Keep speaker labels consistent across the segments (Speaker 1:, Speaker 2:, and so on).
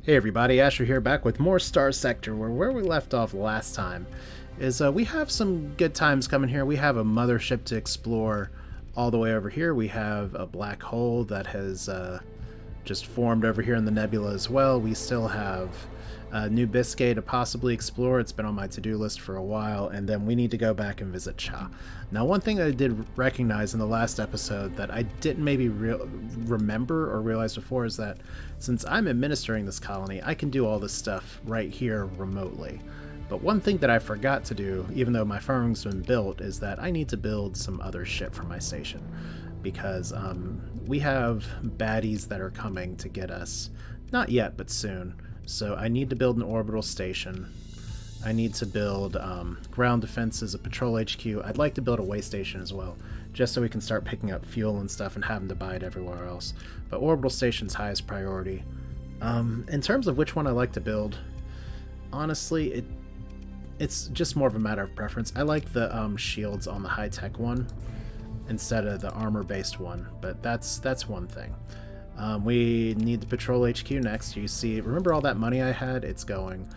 Speaker 1: Hey everybody, Asher here, back with more Starsector, where we left off last time is we have some good times coming here. We have a mothership to explore all the way over here. We have a black hole that has just formed over here in the nebula as well. We still have New Biscay to possibly explore. It's been on my to-do list for a while, and then we need to go back and visit Cha. Now, one thing that I did recognize in the last episode that I didn't maybe remember or realize before is that since I'm administering this colony, I can do all this stuff right here remotely. But one thing that I forgot to do, even though my farming's been built, is that I need to build some other shit for my station. Because we have baddies that are coming to get us. Not yet, but soon. So I need to build an orbital station. I need to build ground defenses, a patrol HQ. I'd like to build a way station as well, just so we can start picking up fuel and stuff and having to buy it everywhere else. But orbital station's highest priority. In terms of which one I like to build, honestly, it's just more of a matter of preference. I like the shields on the high-tech one instead of the armor-based one, but that's one thing. We need the patrol HQ next. You see, remember all that money I had? It's going.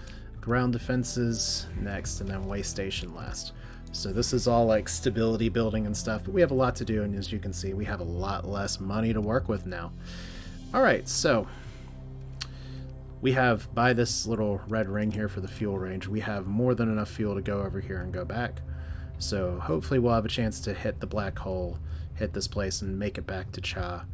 Speaker 1: Ground defenses next, and then way station last. So this is all like stability building and stuff, but we have a lot to do, and as you can see, we have a lot less money to work with now. Alright, so we have, by this little red ring here for the fuel range, we have more than enough fuel to go over here and go back. So hopefully we'll have a chance to hit the black hole, hit this place, and make it back to Cha.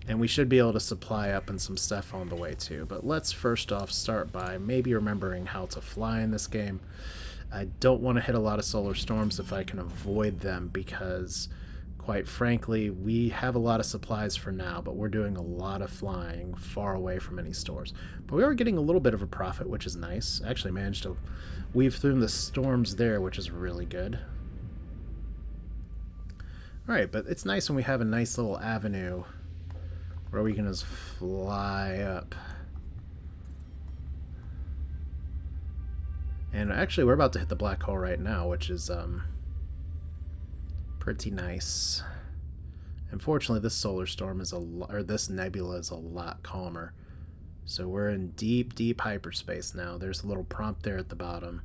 Speaker 1: And we should be able to supply up and some stuff on the way too. But let's first off start by maybe remembering how to fly in this game. I don't want to hit a lot of solar storms if I can avoid them, because quite frankly, we have a lot of supplies for now, but we're doing a lot of flying far away from any stores. But we are getting a little bit of a profit, which is nice. I actually managed to weave through the storms there, which is really good. Alright, but it's nice when we have a nice little avenue where we can just fly up. And actually, we're about to hit the black hole right now, which is pretty nice. Unfortunately, this solar storm is this nebula is a lot calmer. So we're in deep hyperspace now. There's a little prompt there at the bottom.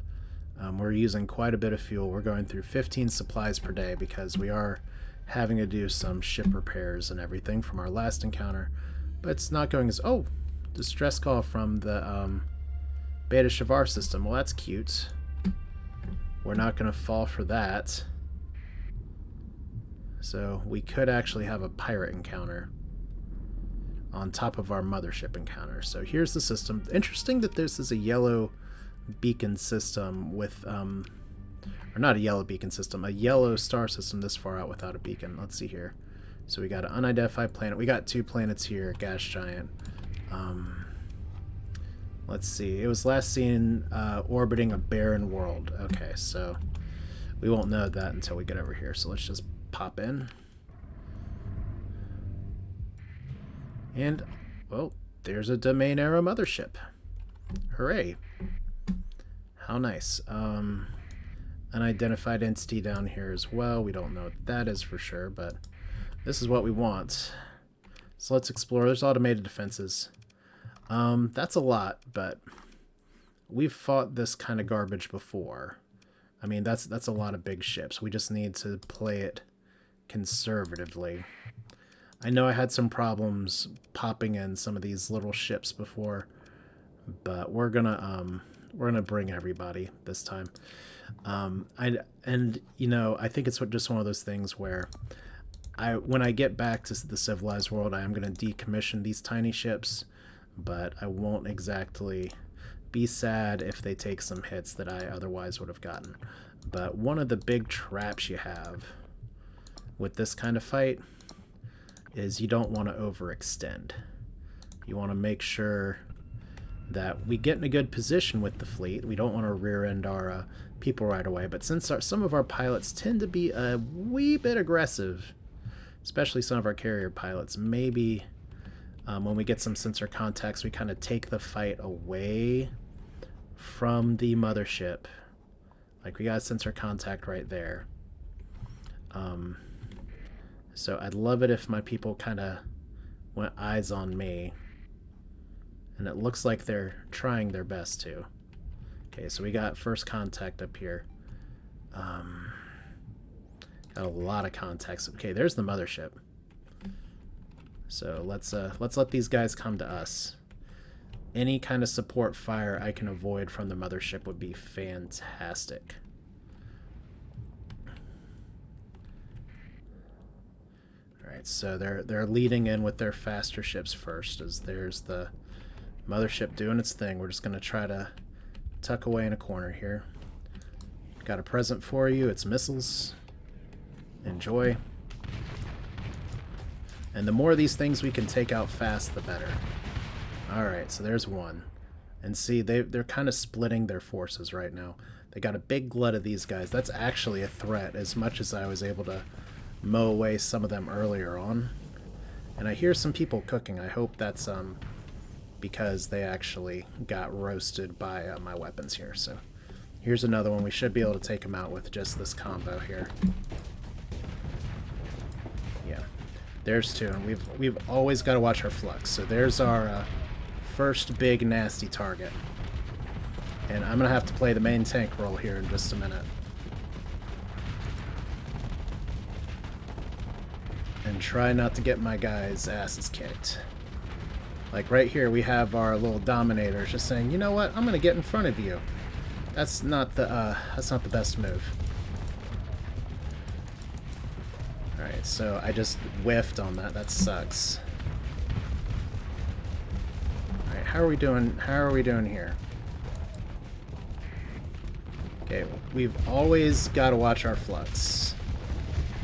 Speaker 1: We're using quite a bit of fuel. We're going through 15 supplies per day because we are having to do some ship repairs and everything from our last encounter. But it's not going as... Oh! Distress call from the Beta Shavar system. Well, that's cute. We're not going to fall for that. So we could actually have a pirate encounter on top of our mothership encounter. So here's the system. Interesting that this is a yellow beacon system with... or not a yellow beacon system, a yellow star system this far out without a beacon. Let's see here. So we got an unidentified planet. We got 2 planets here, gas giant. Let's see. It was last seen orbiting a barren world. Okay, so we won't know that until we get over here. So let's just pop in. And, well, there's a domain era mothership. Hooray. How nice. Unidentified entity down here as well. We don't know what that is for sure, but this is what we want. So let's explore. There's automated defenses. That's a lot, but we've fought this kind of garbage before. I mean, that's a lot of big ships. We just need to play it conservatively. I know I had some problems popping in some of these little ships before, but we're gonna bring everybody this time. You know, I think it's just one of those things where when I get back to the civilized world, I am going to decommission these tiny ships, but I won't exactly be sad if they take some hits that I otherwise would have gotten. But one of the big traps you have with this kind of fight is you don't want to overextend. You want to make sure that we get in a good position with the fleet. We don't want to rear-end our people right away, but since some of our pilots tend to be a wee bit aggressive, especially some of our carrier pilots, maybe when we get some sensor contacts, we kind of take the fight away from the mothership. Like, we got a sensor contact right there. So I'd love it if my people kind of went eyes on me. And it looks like they're trying their best to. Okay, so we got first contact up here. Got a lot of contacts. Okay, there's the mothership. So let's let these guys come to us. Any kind of support fire I can avoid from the mothership would be fantastic. Alright, so they're leading in with their faster ships first, as there's the mothership doing its thing. We're just going to try to tuck away in a corner here. Got a present for you. It's missiles. Enjoy. And the more of these things we can take out fast, the better. Alright, so there's one. And see, they're kind of splitting their forces right now. They got a big glut of these guys. That's actually a threat, as much as I was able to mow away some of them earlier on. And I hear some people cooking. I hope that's because they actually got roasted by my weapons here. So here's another one. We should be able to take them out with just this combo here. Yeah, there's two, and we've always got to watch our flux. So there's our first big nasty target, and I'm gonna have to play the main tank role here in just a minute. And try not to get my guys' asses kicked. Like right here, we have our little dominators just saying, you know what, I'm gonna get in front of you. That's not the best move. Alright, so I just whiffed on that. That sucks. Alright, how are we doing here? Okay, we've always got to watch our flux.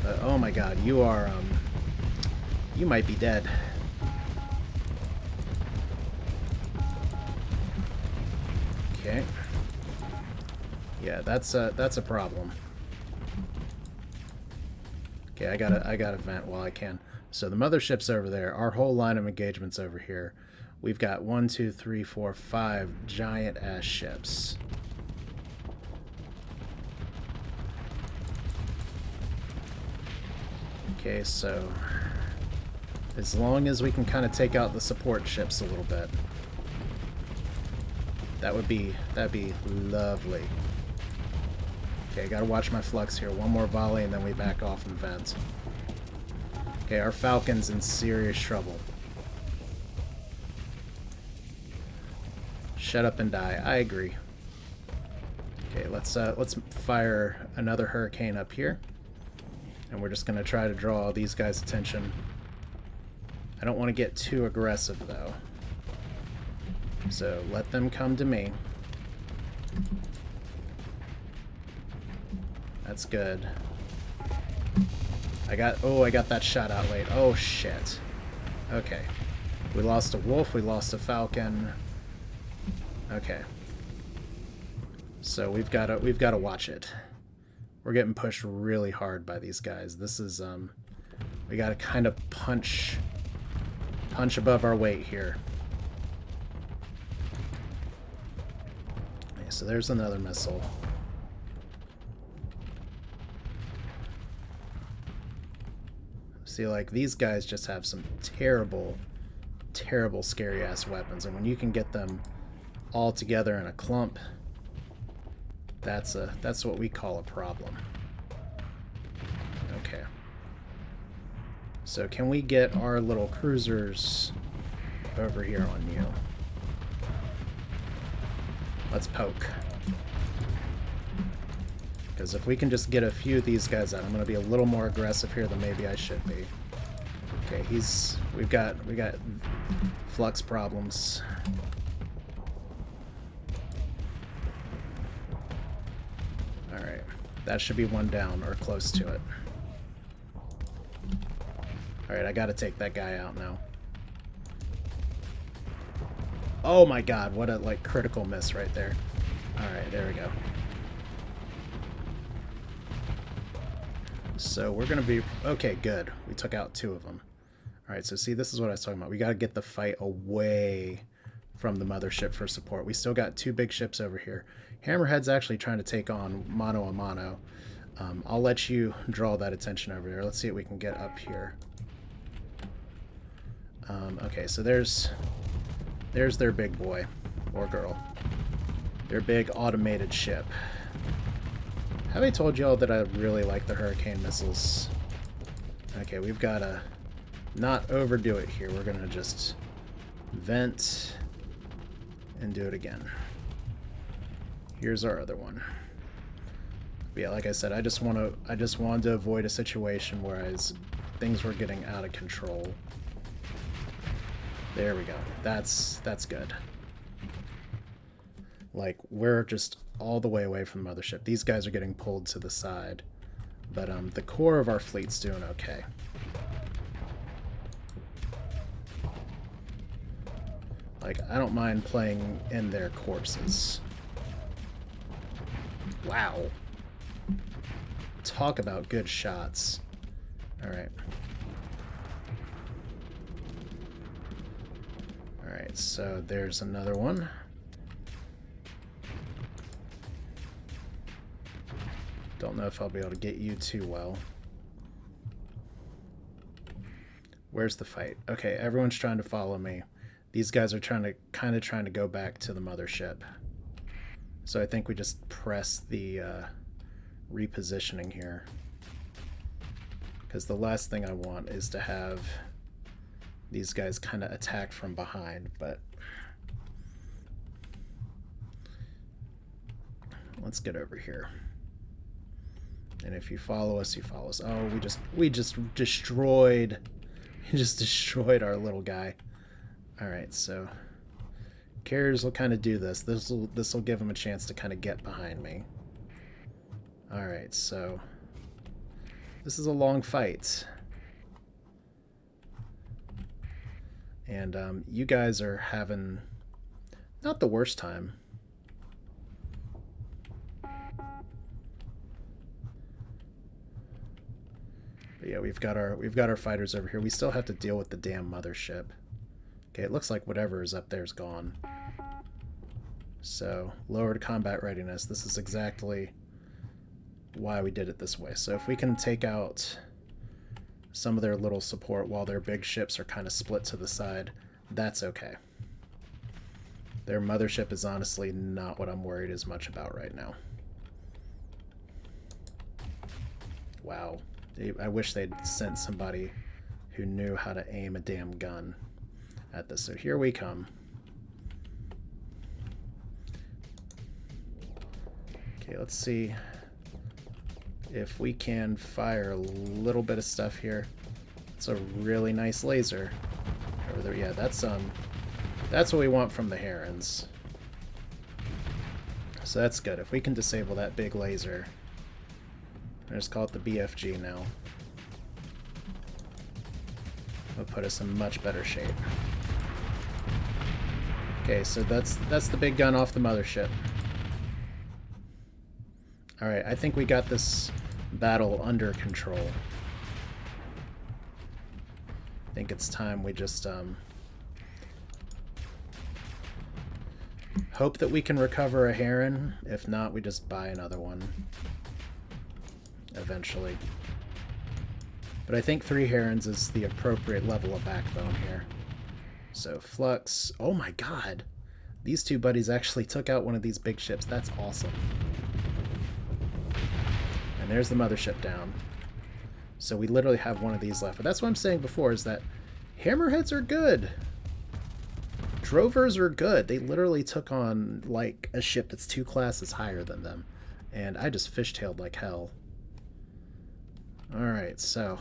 Speaker 1: But oh my god, you are you might be dead. Okay. Yeah, that's a problem. Okay, I gotta vent while I can. So the mothership's over there. Our whole line of engagement's over here. We've got 1, 2, 3, 4, 5 giant ass ships. Okay, so as long as we can kind of take out the support ships a little bit, that'd be lovely. Okay, gotta watch my flux here. One more volley and then we back off and vent. Okay, our Falcon's in serious trouble. Shut up and die. I agree. Okay, let's fire another hurricane up here. And we're just gonna try to draw these guys' attention. I don't want to get too aggressive though. So let them come to me. That's good. I got that shot out late. Oh shit. Okay. We lost a wolf, we lost a falcon. Okay. So we've got to watch it. We're getting pushed really hard by these guys. This is we got to kind of punch above our weight here. Okay, so there's another missile. See, like, these guys just have some terrible, terrible, scary-ass weapons, and when you can get them all together in a clump, that's what we call a problem. Okay. So can we get our little cruisers over here on you? Let's poke. Because if we can just get a few of these guys out, I'm going to be a little more aggressive here than maybe I should be. Okay, we got flux problems. Alright, that should be one down, or close to it. Alright, I gotta take that guy out now. Oh my god, what a, like, critical miss right there. Alright, there we go. So we're gonna be... Okay, good. We took out 2 of them. Alright, so see, this is what I was talking about. We gotta get the fight away from the mothership for support. We still got 2 big ships over here. Hammerhead's actually trying to take on mano a mano. I'll let you draw that attention over there. Let's see what we can get up here. Okay, so there's There's their big boy. Or girl. Their big automated ship. Have I told y'all that I really like the Hurricane missiles? Okay, we've got to not overdo it here. We're going to just vent and do it again. Here's our other one. But yeah, like I said, I just wanted to avoid a situation where things were getting out of control. There we go. That's good. Like, we're just all the way away from the mothership. These guys are getting pulled to the side. But the core of our fleet's doing okay. Like, I don't mind playing in their corpses. Wow. Talk about good shots. Alright. Alright, so there's another one. Don't know if I'll be able to get you too well. Where's the fight? Okay, everyone's trying to follow me. These guys are kind of trying to go back to the mothership. So I think we just press the repositioning here. Because the last thing I want is to have these guys kind of attack from behind, but let's get over here. And if you follow us, you follow us. Oh, we just destroyed our little guy. All right, so carriers will kind of do this. This will give them a chance to kind of get behind me. All right, so this is a long fight. And you guys are having not the worst time. But yeah, we've got our fighters over here. We still have to deal with the damn mothership. Okay, it looks like whatever is up there is gone. So, lowered combat readiness. This is exactly why we did it this way. So if we can take out some of their little support while their big ships are kind of split to the side, that's okay. Their mothership is honestly not what I'm worried as much about right now. Wow. I wish they'd sent somebody who knew how to aim a damn gun at this. So here we come. Okay, let's see if we can fire a little bit of stuff here. It's a really nice laser over there. Yeah, that's what we want from the Herons. So that's good. If we can disable that big laser, I just call it the BFG now. It'll put us in much better shape. Okay, so that's the big gun off the mothership. Alright, I think we got this battle under control. I think it's time we just hope that we can recover a Heron. If not, we just buy another one eventually. But I think 3 Herons is the appropriate level of backbone here. So Flux, oh my god, these two buddies actually took out one of these big ships. That's awesome. And there's the mothership down. So we literally have one of these left. But that's what I'm saying before, is that hammerheads are good. Drovers are good. They literally took on like a ship that's 2 classes higher than them. And I just fishtailed like hell. Alright, so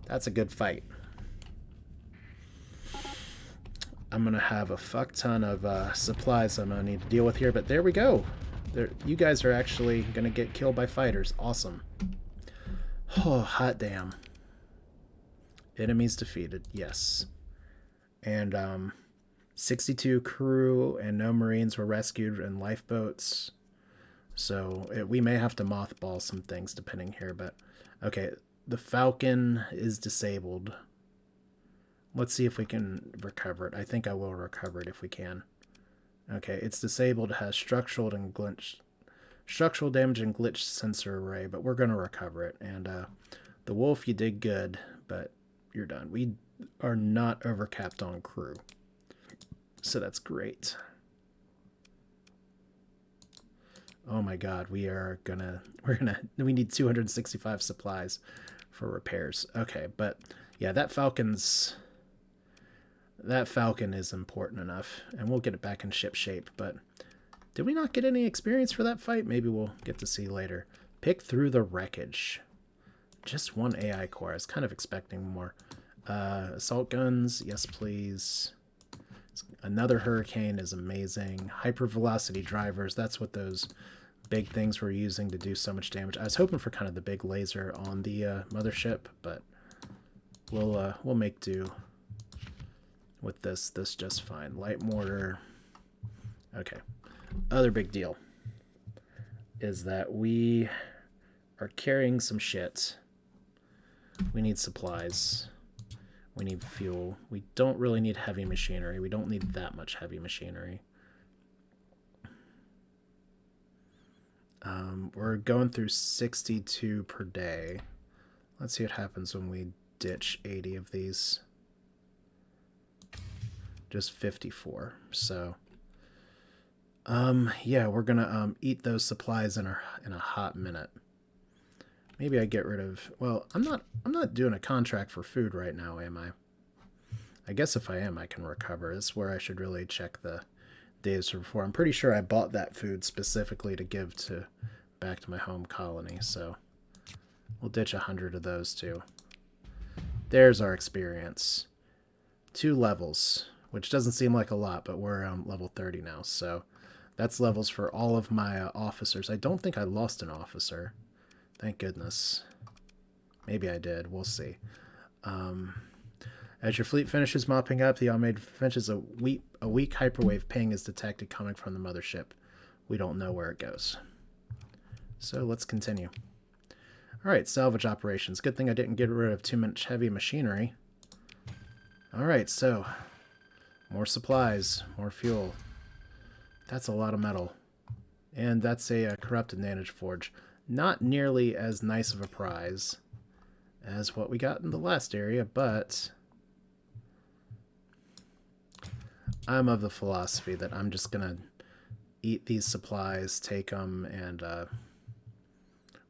Speaker 1: that's a good fight. I'm going to have a fuck ton of supplies I'm going to need to deal with here, but there we go. You guys are actually going to get killed by fighters. Awesome. Oh, hot damn. Enemies defeated, yes. And 62 crew and no Marines were rescued in lifeboats. So we may have to mothball some things depending here, but okay, the Falcon is disabled. Let's see if we can recover it. I think I will recover it if we can. Okay, it's disabled. It has structural damage and glitch sensor array, but we're going to recover it. And the Wolf, you did good, but you're done. We are not overcapped on crew. So that's great. Oh my god, we need 265 supplies for repairs. Okay, but yeah, that Falcon is important enough, and we'll get it back in ship shape, but did we not get any experience for that fight? Maybe we'll get to see later. Pick through the wreckage. Just one AI core. I was kind of expecting more. Assault guns, yes please. Another hurricane is amazing. Hypervelocity drivers, that's what those big things we're using to do so much damage. I was hoping for kind of the big laser on the mothership, but we'll make do with this just fine. Light mortar. Okay. Other big deal is that we are carrying some shit. We need supplies. We need fuel. We don't really need heavy machinery. We don't need that much heavy machinery. We're going through 62 per day. Let's see what happens when we ditch 80 of these. Just 54. So, yeah, we're gonna eat those supplies in a hot minute. Maybe I get rid of. Well, I'm not doing a contract for food right now, am I? I guess if I am, I can recover. This is where I should really check the days before. I'm pretty sure I bought that food specifically to give back to my home colony, so we'll ditch 100 of those too. There's our experience. 2 levels, which doesn't seem like a lot, but we're level 30 now, so that's levels for all of my officers. I don't think I lost an officer. Thank goodness. Maybe I did. We'll see. As your fleet finishes mopping up, the automated finishes a weak hyperwave ping is detected coming from the mothership. We don't know where it goes. So let's continue. Alright, salvage operations. Good thing I didn't get rid of too much heavy machinery. Alright, so more supplies, more fuel. That's a lot of metal. And that's a corrupted nanage forge. Not nearly as nice of a prize as what we got in the last area, but I'm of the philosophy that I'm just going to eat these supplies, take them, and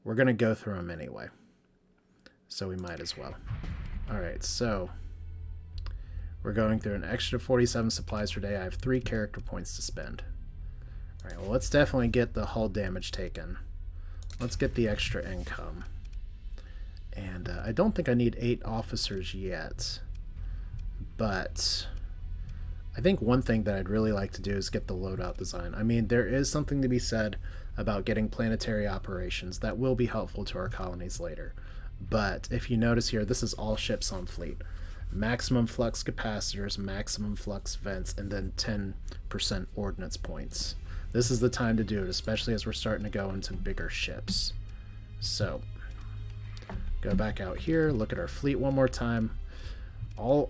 Speaker 1: we're going to go through them anyway. So we might as well. Alright, so we're going through an extra 47 supplies per day. I have 3 character points to spend. Alright, well, let's definitely get the hull damage taken. Let's get the extra income. And I don't think I need 8 officers yet. But I think one thing that I'd really like to do is get the loadout design. I mean, there is something to be said about getting planetary operations. That will be helpful to our colonies later. But if you notice here, this is all ships on fleet. Maximum flux capacitors, maximum flux vents, and then 10% ordnance points. This is the time to do it, especially as we're starting to go into bigger ships. So, go back out here, look at our fleet one more time.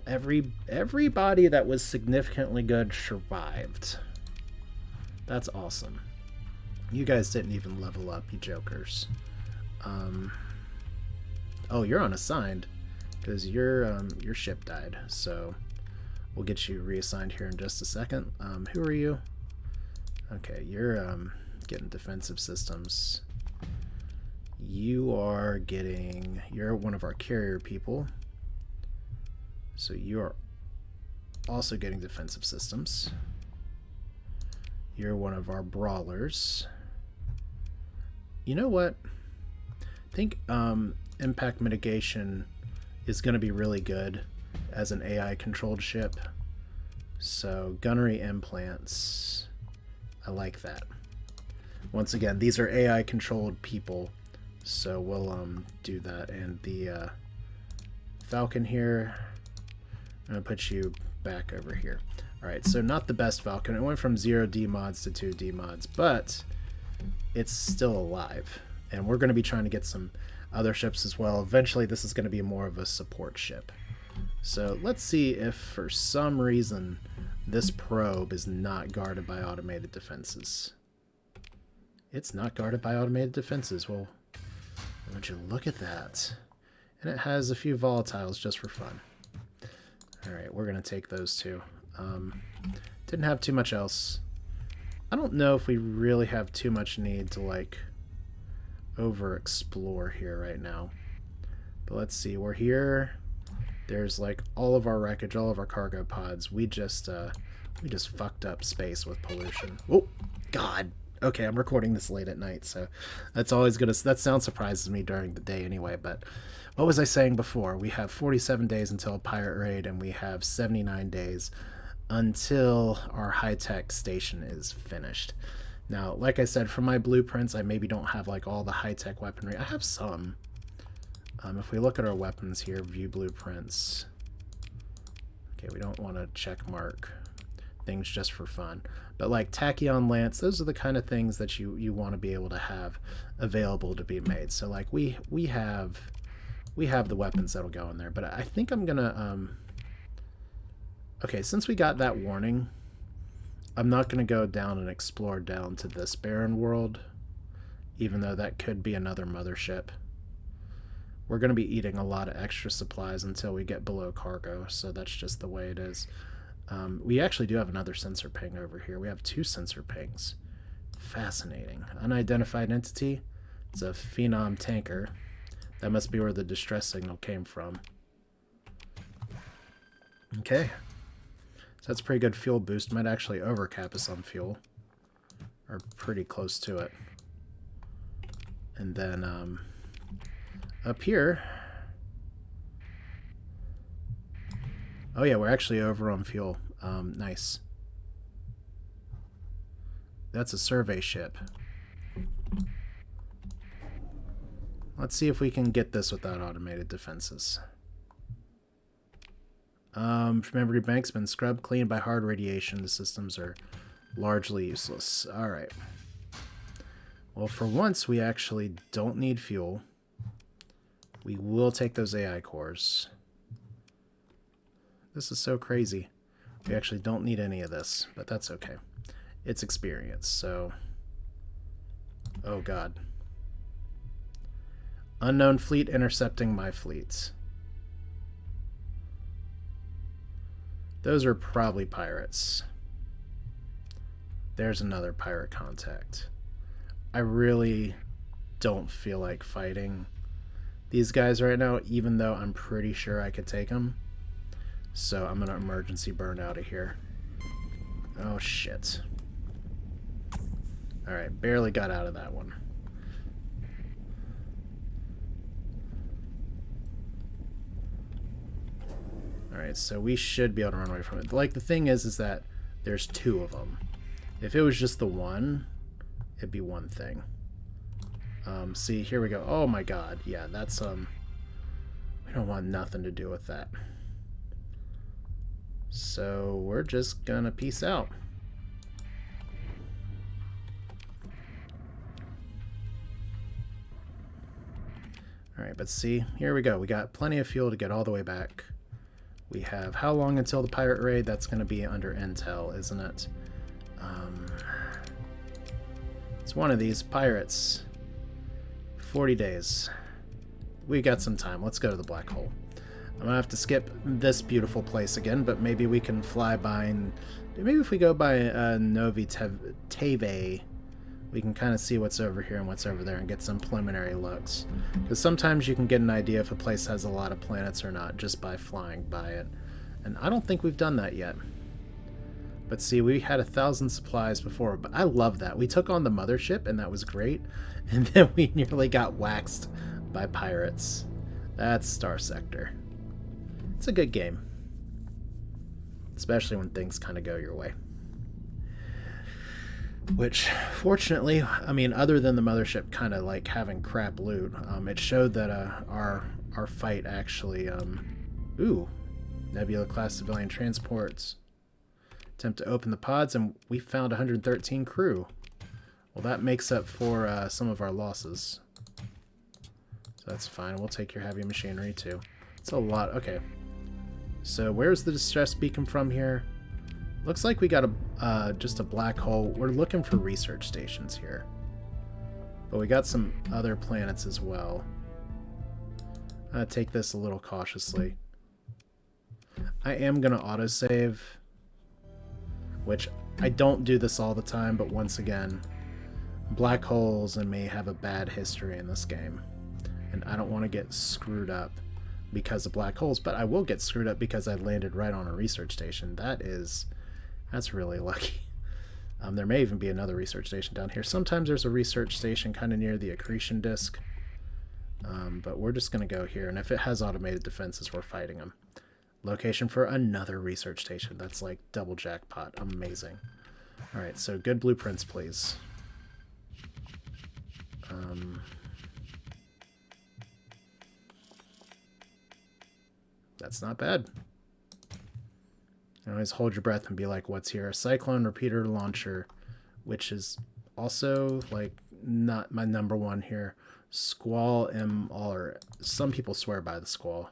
Speaker 1: Everybody that was significantly good survived. That's awesome. You guys didn't even level up, you jokers. Oh, you're unassigned because your ship died. So we'll get you reassigned here in just a second. Who are you? Okay, you're getting defensive systems. You're one of our carrier people. So you're also getting defensive systems. You're one of our brawlers. You know what? I think impact mitigation is going to be really good as an AI controlled ship. So gunnery implants, I like that. Once again, these are AI controlled people, so we'll do that. And the Falcon here, I'm going to put you back over here. Alright, so not the best Falcon. It went from 0 D mods to 2 D mods, but it's still alive. And we're going to be trying to get some other ships as well. Eventually, this is going to be more of a support ship. So let's see if for some reason this probe is not guarded by automated defenses. It's not guarded by automated defenses. Well, would you look at that? And it has a few volatiles just for fun. Alright, we're going to take those two. Didn't have too much else. I don't know if we really have too much need to, like, over-explore here right now. But let's see. We're here. There's, like, all of our wreckage, all of our cargo pods. We just fucked up space with pollution. Oh, God. Okay, I'm recording this late at night, so that's always gonna... That sound surprises me during the day anyway, but... What was I saying before? We have 47 days until a pirate raid, and we have 79 days until our high-tech station is finished. Now, like I said, for my blueprints, I maybe don't have like all the high-tech weaponry. I have some. If we look at our weapons here, view blueprints. Okay, we don't want to check mark things just for fun. But like tachyon lance, those are the kind of things that you want to be able to have available to be made. So like we have the weapons that'll go in there. But I think I'm gonna okay, since we got that warning, I'm not going to go down and explore down to this barren world, even though that could be another mothership. We're going to be eating a lot of extra supplies until we get below cargo, so that's just the way it is. We actually do have another sensor ping over here. We have 2 sensor pings. Fascinating. Unidentified entity. It's a phenom tanker. That must be where the distress signal came from. Okay. So that's a pretty good fuel boost. Might actually overcap us on fuel. Or pretty close to it. And then up here... Oh yeah, we're actually over on fuel. Nice. That's a survey ship. Let's see if we can get this without automated defenses. Memory bank's been scrubbed clean by hard radiation. The systems are largely useless. Alright. Well, for once, we actually don't need fuel. We will take those AI cores. This is so crazy. We actually don't need any of this, but that's okay. It's experience, so... Oh, God. Unknown fleet intercepting my fleets. Those are probably pirates. There's another pirate contact. I really don't feel like fighting these guys right now, even though I'm pretty sure I could take them. So I'm going to emergency burn out of here. Oh, shit. Alright, barely got out of that one. Alright, so we should be able to run away from it. Like, the thing is that there's 2 of them. If it was just the one, it'd be one thing. See, here we go. Oh my god. Yeah, that's, we don't want nothing to do with that. So, we're just gonna peace out. Alright, but see, here we go. We got plenty of fuel to get all the way back. We have how long until the pirate raid? That's going to be under intel, isn't it? It's one of these pirates. 40 days. We got some time. Let's go to the black hole. I'm going to have to skip this beautiful place again, but maybe we can fly by and... Maybe if we go by Novi Teve, we can kind of see what's over here and what's over there and get some preliminary looks. Because sometimes you can get an idea if a place has a lot of planets or not just by flying by it. And I don't think we've done that yet. But see, we had 1,000 supplies before, but I love that. We took on the mothership, and that was great. And then we nearly got waxed by pirates. That's Starsector. It's a good game. Especially when things kind of go your way. Which, fortunately, I mean, other than the mothership kind of like having crap loot, it showed that our fight actually, ooh, Nebula-class civilian transports. Attempt to open the pods, and we found 113 crew. Well, that makes up for some of our losses. So that's fine. We'll take your heavy machinery, too. It's a lot. Okay. So where's the distress beacon from here? Looks like we got a just a black hole. We're looking for research stations here. But we got some other planets as well. Take this a little cautiously. I am going to autosave. which I don't do this all the time, but once again, black holes and me have a bad history in this game, and I don't want to get screwed up because of black holes, but I will get screwed up because I landed right on a research station. That's really lucky. There may even be another research station down here. Sometimes there's a research station kind of near the accretion disk, but we're just going to go here, and if it has automated defenses, we're fighting them. Location for another research station. That's like double jackpot. Amazing. Alright, so good blueprints, please. That's not bad. You always hold your breath and be like, what's here? A cyclone repeater launcher, which is also like not my number one here. Squall or some people swear by the squall.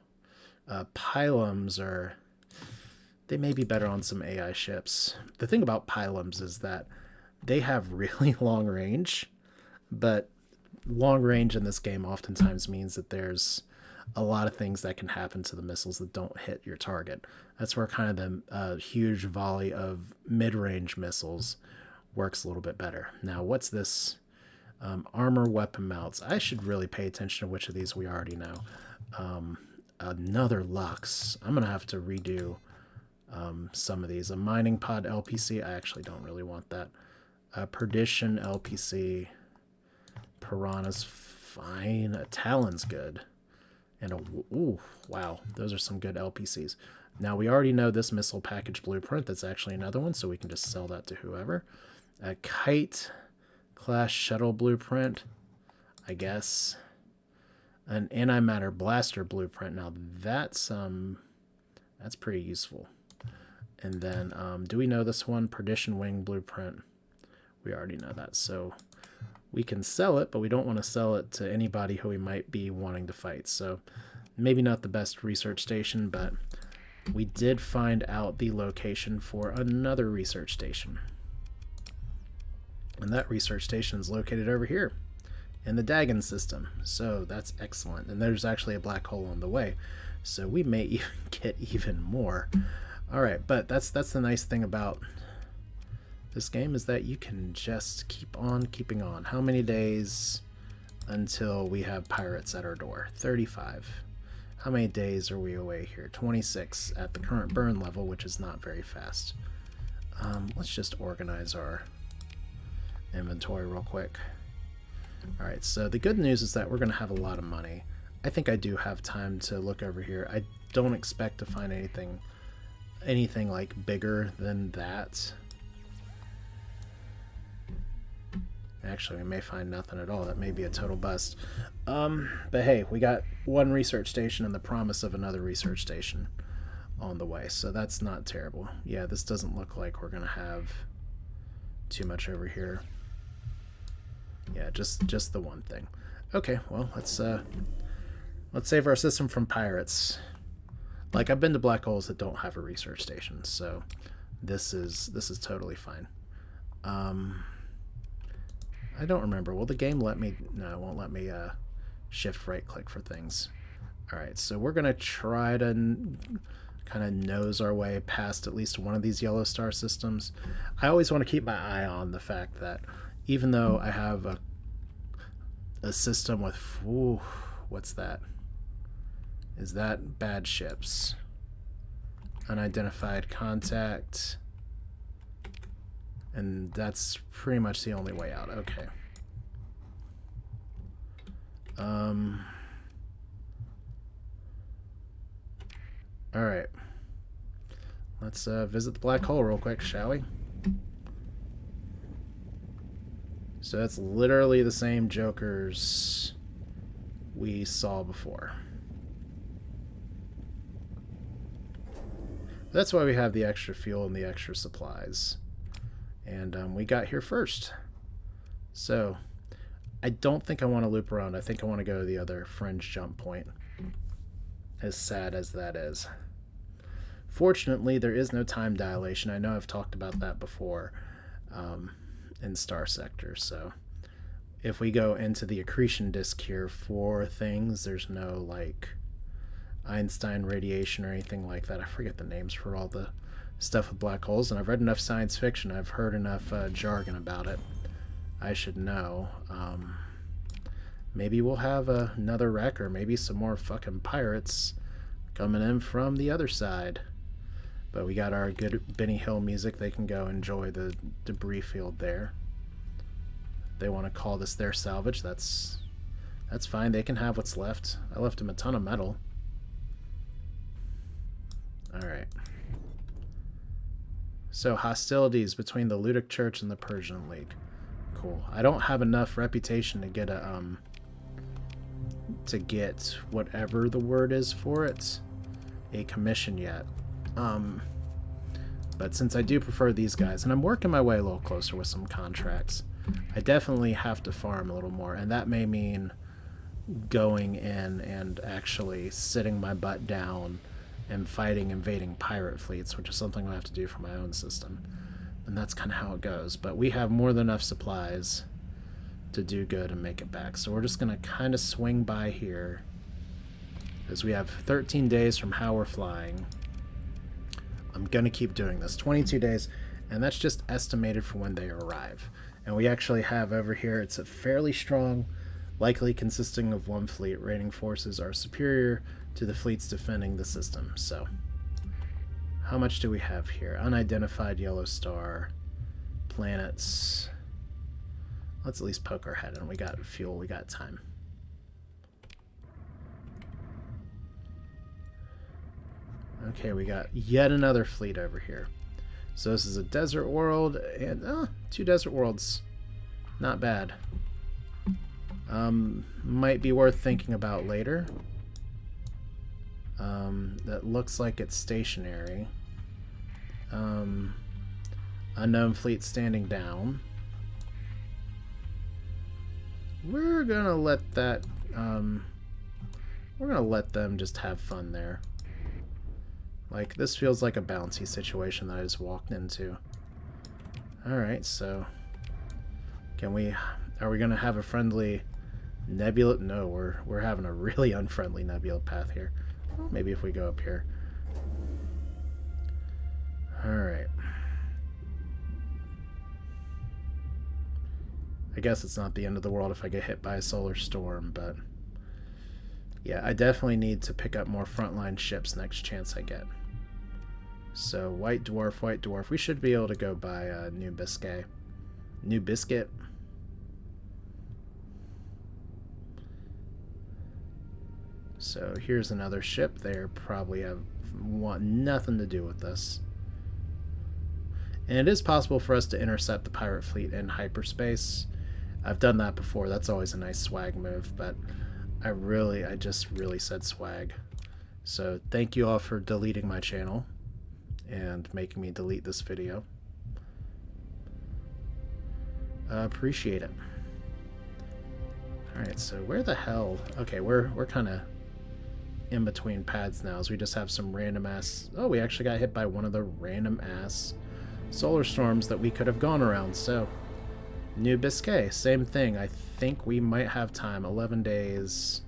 Speaker 1: Pylums they may be better on some AI ships. The thing about pylums is that they have really long range, but long range in this game oftentimes means that there's a lot of things that can happen to the missiles that don't hit your target. That's where kind of the huge volley of mid-range missiles works a little bit better. Now, what's this? Armor weapon mounts. I should really pay attention to which of these we already know. Another Lux. I'm going to have to redo some of these. A mining pod LPC. I actually don't really want that. Perdition LPC. Piranha's fine. A Talon's good. And ooh, wow. Those are some good LPCs. Now, we already know this missile package blueprint. That's actually another one, so we can just sell that to whoever. A Kite class shuttle blueprint, I guess. An antimatter blaster blueprint. Now that's pretty useful. And then do we know this one? Perdition wing blueprint. We already know that, so we can sell it, but we don't want to sell it to anybody who we might be wanting to fight. So maybe not the best research station, but we did find out the location for another research station. And that research station is located over here in the Dagon system. So that's excellent. And there's actually a black hole on the way. So we may even get even more. Alright, but that's the nice thing about this game is that you can just keep on keeping on. How many days until we have pirates at our door? 35. How many days are we away here? 26 at the current burn level, which is not very fast. Let's just organize our inventory real quick. Alright, so the good news is that we're going to have a lot of money. I think I do have time to look over here. I don't expect to find anything like bigger than that. Actually, we may find nothing at all. That may be a total bust. But hey, we got one research station and the promise of another research station on the way, so that's not terrible. Yeah, this doesn't look like we're going to have too much over here. Yeah, just the one thing. Okay, well, let's save our system from pirates. Like, I've been to black holes that don't have a research station, so this is totally fine. I don't remember. Will the game let me? No, it won't let me shift right click for things. Alright, so we're going to try to kind of nose our way past at least one of these yellow star systems. I always want to keep my eye on the fact that even though I have a system with... Ooh, what's that? Is that bad ships? Unidentified contact... And that's pretty much the only way out. Okay. Alright. Let's visit the black hole real quick, shall we? So that's literally the same jokers we saw before. That's why we have the extra fuel and the extra supplies. And we got here first. So I don't think I want to loop around. I think I want to go to the other fringe jump point. As sad as that is. Fortunately, there is no time dilation. I know I've talked about that before in Starsector. So if we go into the accretion disk here for things, there's no like Einstein radiation or anything like that. I forget the names for all the stuff with black holes, and I've read enough science fiction. I've heard enough jargon about it. I should know. Maybe we'll have another wreck, or maybe some more fucking pirates coming in from the other side. But we got our good Benny Hill music. They can go enjoy the debris field there. They want to call this their salvage. That's fine. They can have what's left. I left them a ton of metal. Alright. So, hostilities between the Ludic Church and the Persian League. Cool. I don't have enough reputation to get whatever the word is for it, a commission yet. But since I do prefer these guys, and I'm working my way a little closer with some contracts, I definitely have to farm a little more, and that may mean going in and actually sitting my butt down and fighting invading pirate fleets, which is something I have to do for my own system. And that's kind of how it goes. But we have more than enough supplies to do good and make it back. So we're just going to kind of swing by here, because we have 13 days from how we're flying. I'm going to keep doing this. 22 days, and that's just estimated for when they arrive. And we actually have over here, it's a fairly strong, likely consisting of one fleet. Raiding forces are superior to the fleets defending the system. So, how much do we have here? Unidentified yellow star, planets. Let's at least poke our head in. We got fuel, we got time. Okay, we got yet another fleet over here. So this is a desert world, and 2 desert worlds. Not bad. Might be worth thinking about later. That looks like it's stationary. Unknown fleet standing down. We're gonna let that, we're gonna let them just have fun there. Like, this feels like a bouncy situation that I just walked into. Alright, so are we gonna have a friendly nebula? No, we're having a really unfriendly nebula path here. Well, maybe if we go up here. Alright. I guess it's not the end of the world if I get hit by a solar storm, but yeah, I definitely need to pick up more frontline ships next chance I get. So, White Dwarf. We should be able to go by New Biscay. New Biscuit. So, here's another ship. They probably want nothing to do with this. And it is possible for us to intercept the pirate fleet in hyperspace. I've done that before. That's always a nice swag move, but I just really said swag. So thank you all for deleting my channel and making me delete this video. Appreciate it. Alright, so where the hell... Okay, we're kind of in between pads now, as we just have some random ass... Oh, we actually got hit by one of the random ass solar storms that we could have gone around. So, New Biscay, same thing. I think we might have time. 11 days.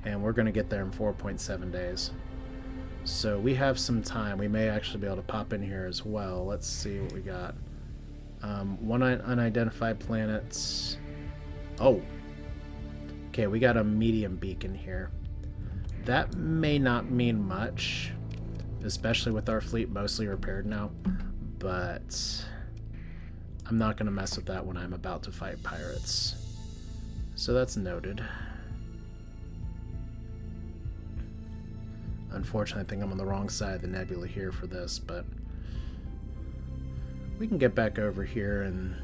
Speaker 1: And we're going to get there in 4.7 days. So we have some time. We may actually be able to pop in here as well. Let's see what we got. One unidentified planet. Oh. Okay, we got a medium beacon here. That may not mean much, especially with our fleet mostly repaired now. But I'm not going to mess with that when I'm about to fight pirates. So that's noted. Unfortunately, I think I'm on the wrong side of the nebula here for this, but we can get back over here and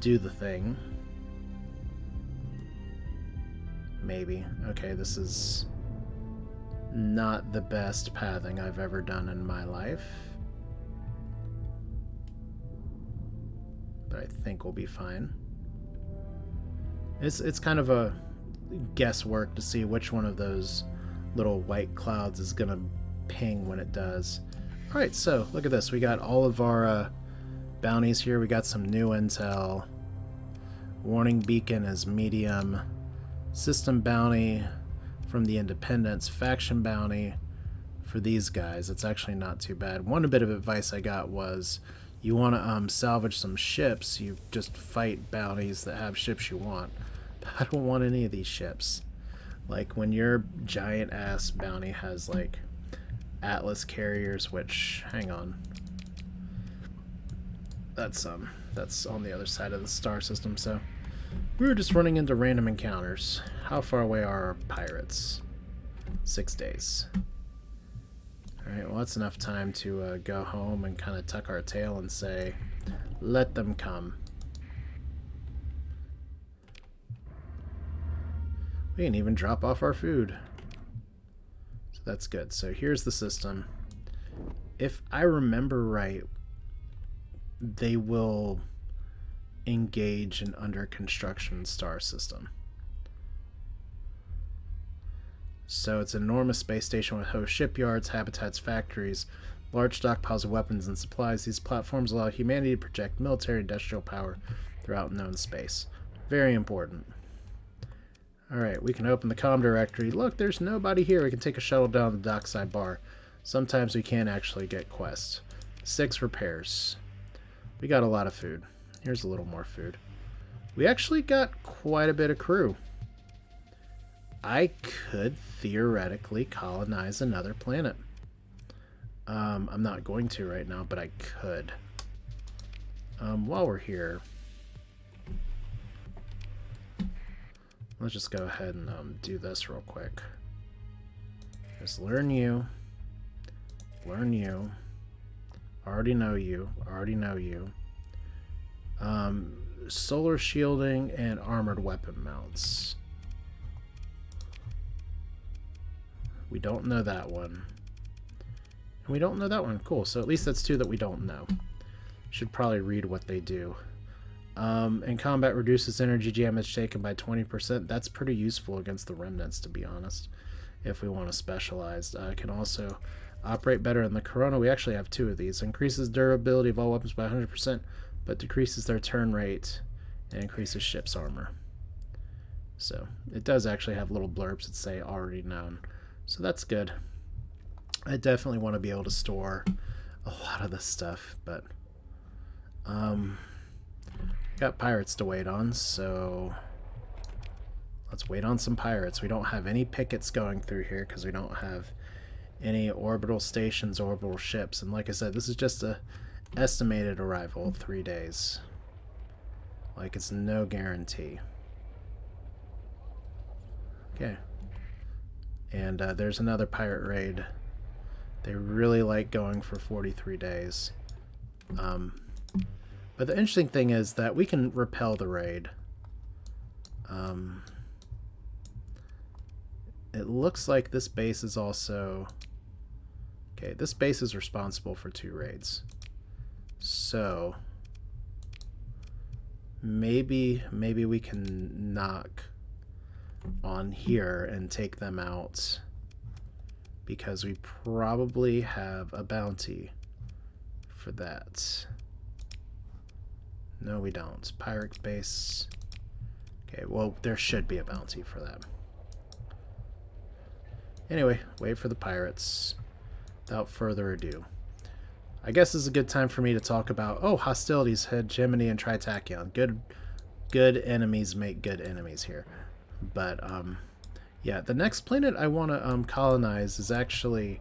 Speaker 1: do the thing. Maybe. Okay, this is not the best pathing I've ever done in my life, but I think we'll be fine. It's kind of a guesswork to see which one of those little white clouds is gonna ping when it does. Alright, so look at this. We got all of our bounties here. We got some new intel. Warning beacon is medium. System bounty from the Independents. Faction bounty for these guys. It's actually not too bad. One bit of advice I got was you want to salvage some ships, you just fight bounties that have ships you want. I don't want any of these ships. Like when your giant ass bounty has like Atlas carriers, which, hang on, that's on the other side of the star system. So we were just running into random encounters. How far away are our pirates? 6 days. Alright, well that's enough time to go home and kind of tuck our tail and say, let them come. We can even drop off our food. So that's good. So here's the system. If I remember right, they will engage an under construction star system. So it's an enormous space station with host shipyards, habitats, factories, large stockpiles of weapons and supplies. These platforms allow humanity to project military and industrial power throughout known space. Very important. Alright, we can open the comm directory. Look, there's nobody here. We can take a shuttle down to the dockside bar. Sometimes we can't actually get quests. 6 repairs. We got a lot of food. Here's a little more food. We actually got quite a bit of crew. I could theoretically colonize another planet. I'm not going to right now, but I could. While we're here, let's just go ahead and do this real quick. Just learn you. Learn you. Already know you. Already know you. Solar shielding and armored weapon mounts. We don't know that one. And we don't know that one. Cool. So at least that's 2 that we don't know. Should probably read what they do. In combat, reduces energy damage taken by 20%. That's pretty useful against the remnants, to be honest, if we want to specialize. Can also operate better in the Corona. We actually have 2 of these. Increases durability of all weapons by 100%, but decreases their turn rate and increases ship's armor. So it does actually have little blurbs that say already known. So that's good. I definitely want to be able to store a lot of this stuff, but got pirates to wait on, so let's wait on some pirates. We don't have any pickets going through here because we don't have any orbital stations, orbital ships, and like I said, this is just a estimated arrival of 3 days. Like, it's no guarantee. Okay. And there's another pirate raid. They really like going for 43 days. But the interesting thing is that we can repel the raid. It looks like this base is also... Okay, this base is responsible for 2 raids. So maybe we can knock on here and take them out because we probably have a bounty for that. No, we don't. Pirate base. Okay, well, there should be a bounty for that. Anyway, wait for the pirates. Without further ado, I guess this is a good time for me to talk about, hostilities, hegemony, and Tritachyon. Good enemies make good enemies here. But, yeah, the next planet I want to colonize is actually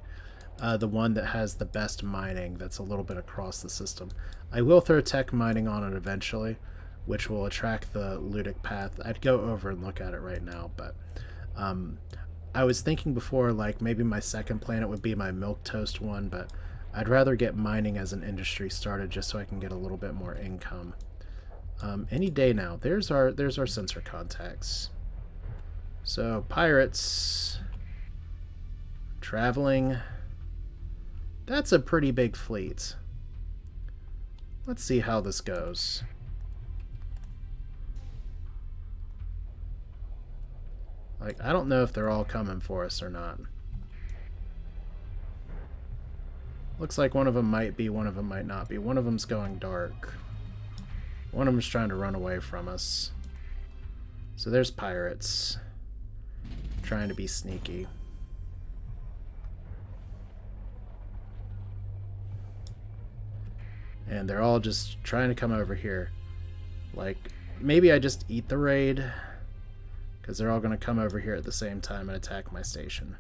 Speaker 1: the one that has the best mining that's a little bit across the system. I will throw tech mining on it eventually, which will attract the ludic path. I'd go over and look at it right now, but I was thinking before, like, maybe my second planet would be my milquetoast one, but I'd rather get mining as an industry started just so I can get a little bit more income. Any day now. There's our sensor contacts. So, pirates traveling. That's a pretty big fleet. Let's see how this goes. Like, I don't know if they're all coming for us or not. Looks like one of them might be, one of them might not be. One of them's going dark. One of them's trying to run away from us. So there's pirates trying to be sneaky. And they're all just trying to come over here. Like, maybe I just eat the raid, because they're all going to come over here at the same time and attack my station.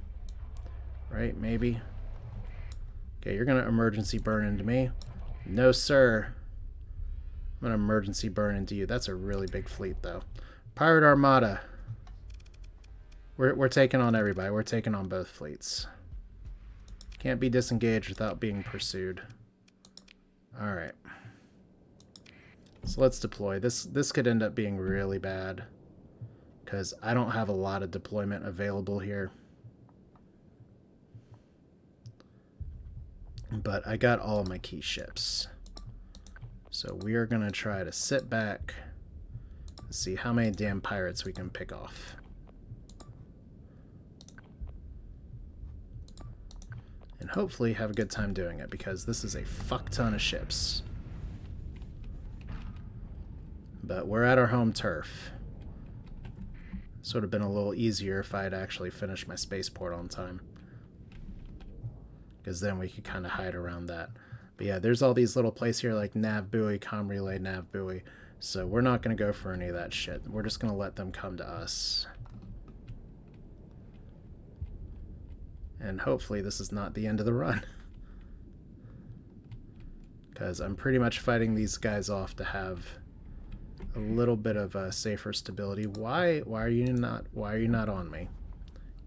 Speaker 1: Right? Maybe. Okay, you're going to emergency burn into me. No, sir. I'm going to emergency burn into you. That's a really big fleet, though. Pirate Armada. We're taking on everybody. We're taking on both fleets. Can't be disengaged without being pursued. Alright. So let's deploy. This could end up being really bad, because I don't have a lot of deployment available here. But I got all of my key ships. So we are going to try to sit back and see how many damn pirates we can pick off. And hopefully have a good time doing it, because this is a fuck ton of ships. But we're at our home turf. Sort of been a little easier if I had actually finished my spaceport on time, because then we could kind of hide around that. But yeah, there's all these little places here like nav buoy, comm relay, nav buoy. So we're not going to go for any of that shit. We're just going to let them come to us. And hopefully this is not the end of the run. Because I'm pretty much fighting these guys off to have a little bit of a safer stability. Why are you not on me?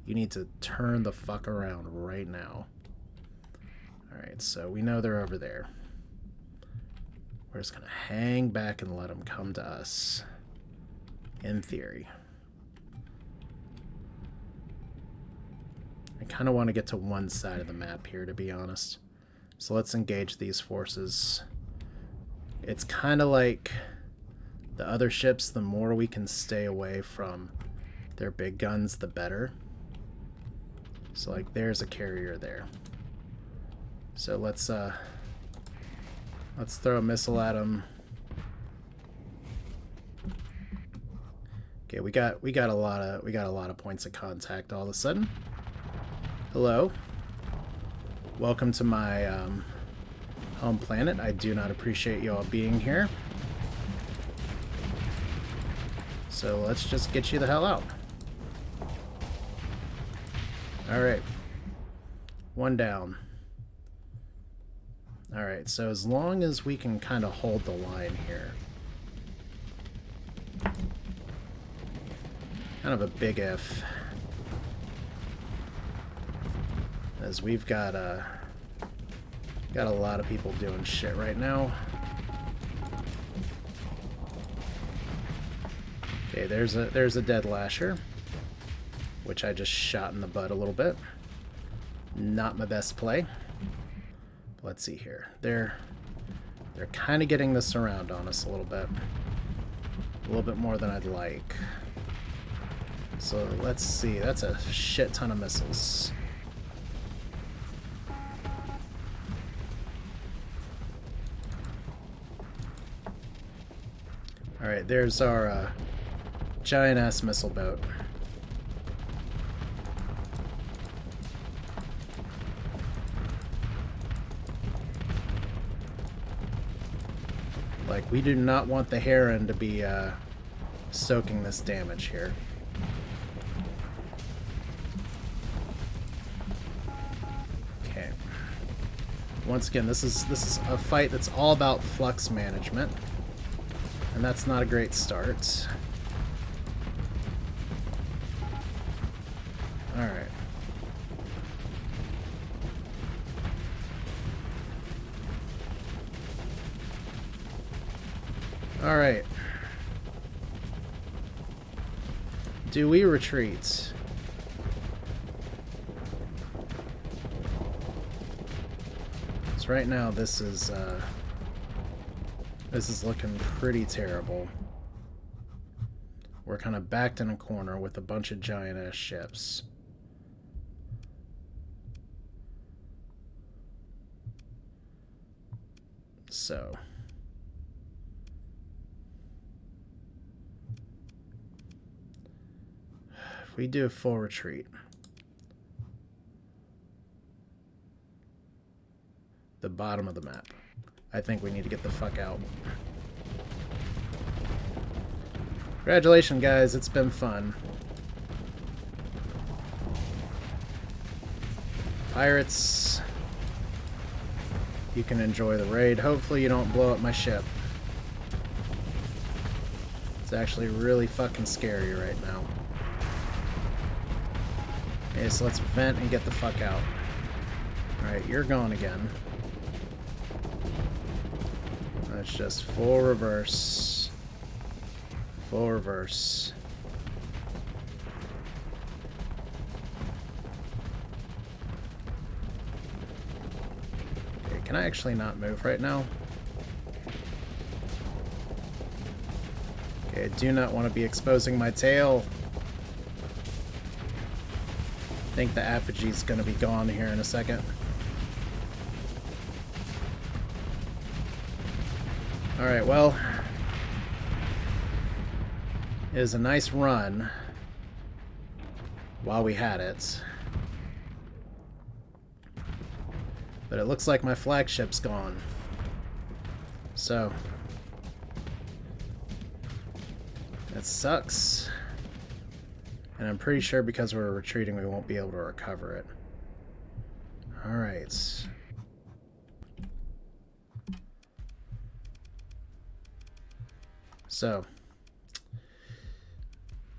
Speaker 1: You need to turn the fuck around right now. Alright, so we know they're over there. We're just gonna hang back and let them come to us. In theory. I kind of want to get to one side of the map here, to be honest. So let's engage these forces. It's kind of like the other ships. The more we can stay away from their big guns, the better. So like there's a carrier there. So let's throw a missile at them. Okay, we got a lot of points of contact all of a sudden. Hello. Welcome to my home planet. I do not appreciate you all being here. So let's just get you the hell out. Alright. One down. Alright, so as long as we can kind of hold the line here. Kind of a big if. As we've got a lot of people doing shit right now. Okay, there's a dead lasher, which I just shot in the butt a little bit. Not my best play. Let's see here. They're kind of getting the surround on us a little bit more than I'd like. So let's see. That's a shit ton of missiles. Alright, there's our giant-ass missile boat. Like, we do not want the Heron to be soaking this damage here. Okay. Once again, this is a fight that's all about flux management. And that's not a great start. Alright. Alright. Do we retreat? So right now this is looking pretty terrible. We're kind of backed in a corner with a bunch of giant-ass ships. So. If we do a full retreat. The bottom of the map. I think we need to get the fuck out. Congratulations, guys. It's been fun. Pirates, you can enjoy the raid. Hopefully you don't blow up my ship. It's actually really fucking scary right now. Okay, so let's vent and get the fuck out. Alright, you're gone again. That's just full reverse. Full reverse. Okay, can I actually not move right now? Okay, I do not want to be exposing my tail. I think the Apogee is going to be gone here in a second. Alright, well, it was a nice run while we had it. But it looks like my flagship's gone. So, that sucks. And I'm pretty sure because we're retreating we won't be able to recover it. Alright. So,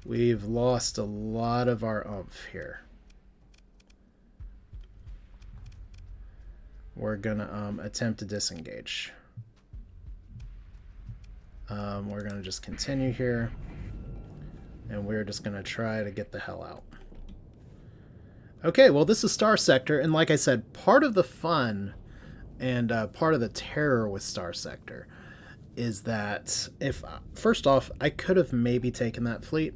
Speaker 1: we've lost a lot of our oomph here. We're gonna attempt to disengage. We're gonna just continue here, and we're just gonna try to get the hell out. Okay, well, this is Starsector, and like I said, part of the fun and part of the terror with Starsector is that if, first off, I could have maybe taken that fleet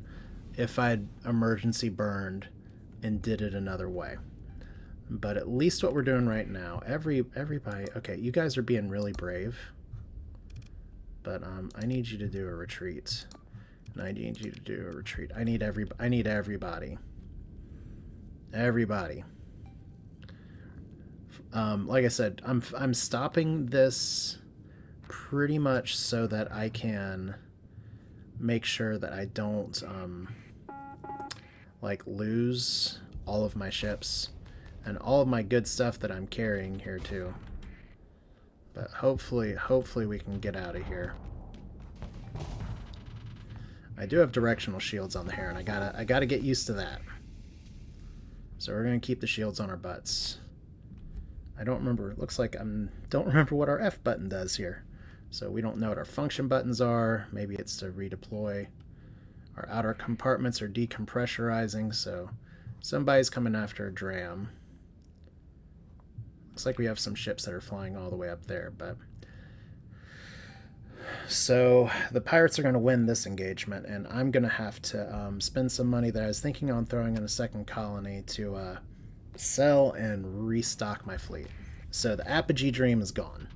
Speaker 1: if I'd emergency burned and did it another way. But at least what we're doing right now, everybody, okay, you guys are being really brave, but I need you to do a retreat, and I need you to do a retreat. I need everybody. Like I said, I'm stopping this pretty much so that I can make sure that I don't like lose all of my ships and all of my good stuff that I'm carrying here too. But hopefully we can get out of here. I do have directional shields on the Heron. I gotta get used to that. So we're gonna keep the shields on our butts. I don't remember. It looks like don't remember what our F button does here. So we don't know what our function buttons are. Maybe it's to redeploy. Our outer compartments are decompressurizing, so somebody's coming after a dram. Looks like we have some ships that are flying all the way up there, but... So the pirates are going to win this engagement, and I'm going to have to spend some money that I was thinking on throwing in a second colony to sell and restock my fleet. So the Apogee dream is gone,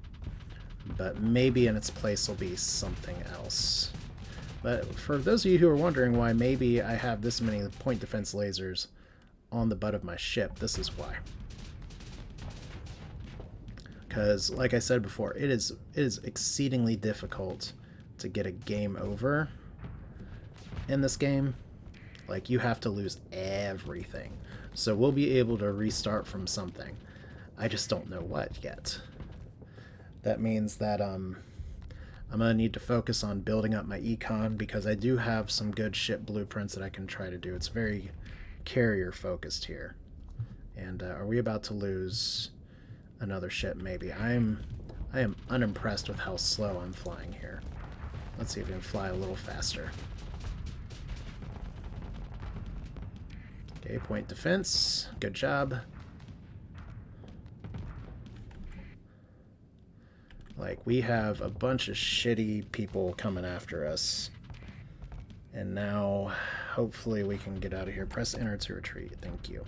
Speaker 1: but maybe in its place will be something else. But for those of you who are wondering why maybe I have this many point defense lasers on the butt of my ship, this is why. Because, like I said before, it is exceedingly difficult to get a game over in this game. Like, you have to lose everything. So we'll be able to restart from something. I just don't know what yet. That means that I'm going to need to focus on building up my econ, because I do have some good ship blueprints that I can try to do. It's very carrier focused here. And are we about to lose another ship? Maybe. I am unimpressed with how slow I'm flying here. Let's see if we can fly a little faster. Okay, point defense. Good job. Like, we have a bunch of shitty people coming after us. And now, hopefully we can get out of here. Press enter to retreat. Thank you.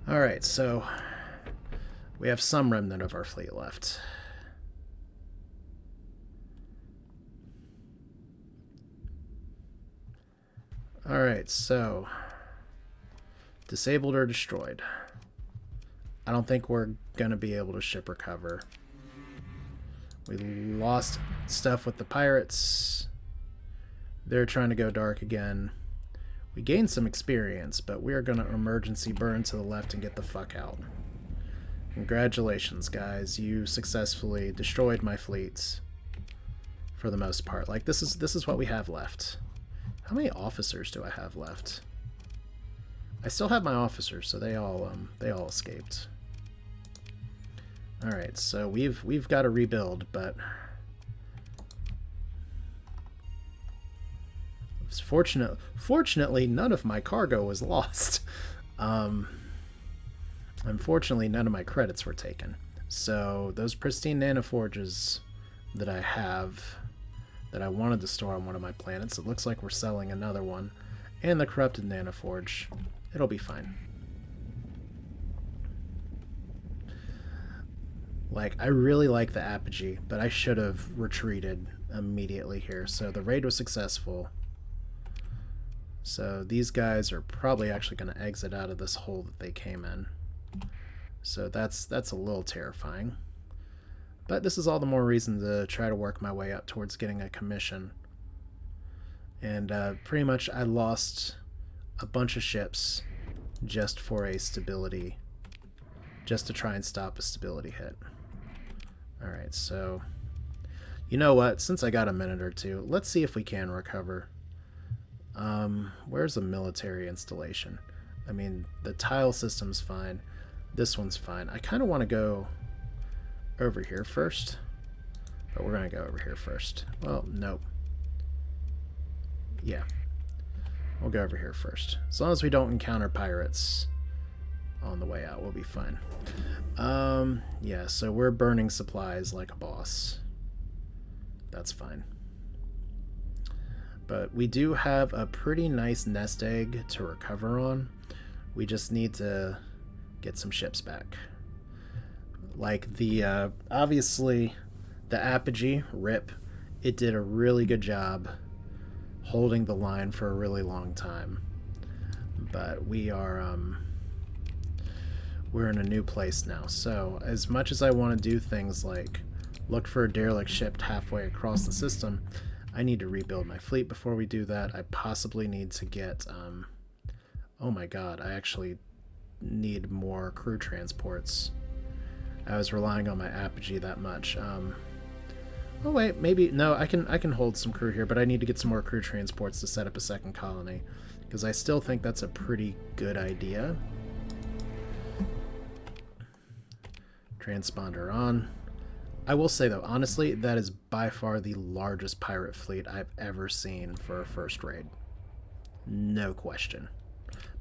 Speaker 1: Alright, so we have some remnant of our fleet left. Alright, so disabled or destroyed. I don't think we're going to be able to ship recover. We lost stuff with the pirates. They're trying to go dark again. We gained some experience, but we are going to emergency burn to the left and get the fuck out. Congratulations, guys. You successfully destroyed my fleets for the most part. Like, this is what we have left. How many officers do I have left? I still have my officers, so they all escaped. All right, so we've got to rebuild, but fortunately, none of my cargo was lost. Unfortunately, none of my credits were taken. So those pristine nanoforges that I have, that I wanted to store on one of my planets, it looks like we're selling another one, and the corrupted nanoforge. It'll be fine. Like, I really like the Apogee, but I should have retreated immediately here. So the raid was successful. So these guys are probably actually going to exit out of this hole that they came in. So that's a little terrifying. But this is all the more reason to try to work my way up towards getting a commission. And pretty much I lost a bunch of ships just for a stability, just to try and stop a stability hit. Alright, so you know what? Since I got a minute or two, let's see if we can recover. Where's the military installation? I mean, the tile system's fine. This one's fine. I kind of want to go over here first, but we're going to go over here first. Well, nope. Yeah. We'll go over here first. As long as we don't encounter pirates on the way out, we'll be fine. Yeah, so we're burning supplies like a boss. That's fine. But we do have a pretty nice nest egg to recover on. We just need to get some ships back. Like the, obviously, the Apogee, RIP, it did a really good job holding the line for a really long time. But we are, we're in a new place now. So as much as I want to do things like look for a derelict ship halfway across the system, I need to rebuild my fleet before we do that. I possibly need to get, oh my god, I actually need more crew transports. I was relying on my Apogee that much. Oh wait, maybe, no, I can hold some crew here, but I need to get some more crew transports to set up a second colony, because I still think that's a pretty good idea. Transponder on. I will say though, honestly, that is by far the largest pirate fleet I've ever seen for a first raid. No question.